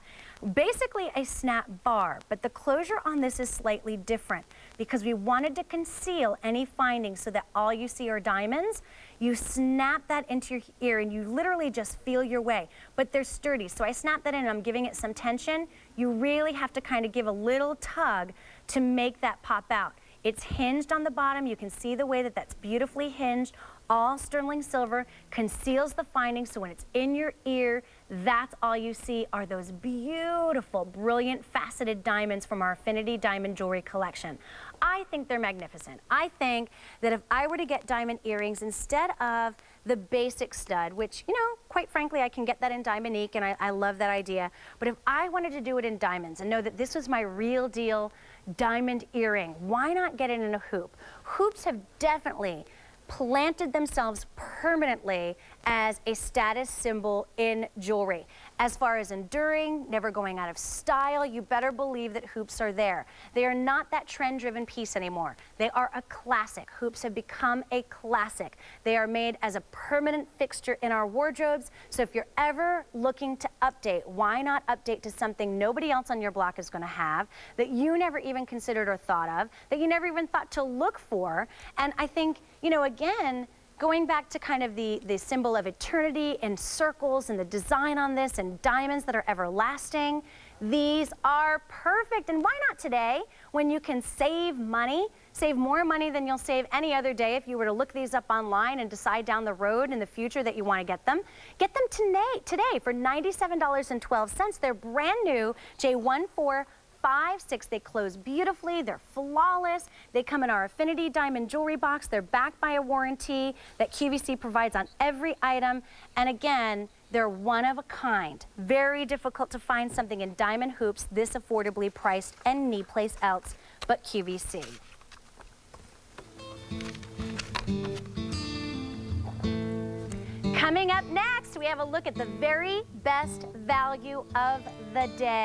basically a snap bar, but the closure on this is slightly different because we wanted to conceal any findings so that all you see are diamonds. You snap that into your ear and you literally just feel your way. But they're sturdy, so I snap that in and I'm giving it some tension. You really have to kind of give a little tug to make that pop out. It's hinged on the bottom. You can see the way that that's beautifully hinged. All sterling silver, conceals the findings, so when it's in your ear, that's all you see are those beautiful, brilliant, faceted diamonds from our Affinity diamond jewelry collection. I think they're magnificent. I think that if I were to get diamond earrings instead of the basic stud, which, you know, quite frankly, I can get that in Diamonique, and I love that idea, but if I wanted to do it in diamonds and know that this was my real deal diamond earring, why not get it in a hoop? Hoops have definitely planted themselves permanently as a status symbol in jewelry. As far as enduring, never going out of style, you better believe that hoops are there. They are not that trend-driven piece anymore. They are a classic. Hoops have become a classic. They are made as a permanent fixture in our wardrobes, so if you're ever looking to update, why not update to something nobody else on your block is going to have, that you never even considered or thought of, that you never even thought to look for. And I think, you know, again, going back to kind of the symbol of eternity and circles and the design on this and diamonds that are everlasting, these are perfect. And why not today when you can save money, save more money than you'll save any other day if you were to look these up online and decide down the road in the future that you want to get them. Get them today for $97.12. They're brand new J1456. They close beautifully. They're flawless. They come in our Affinity diamond jewelry box. They're backed by a warranty that QVC provides on every item. And again, they're one of a kind. Very difficult to find something in diamond hoops this affordably priced any place else but QVC. Coming up next, we have a look at the very best value of the day.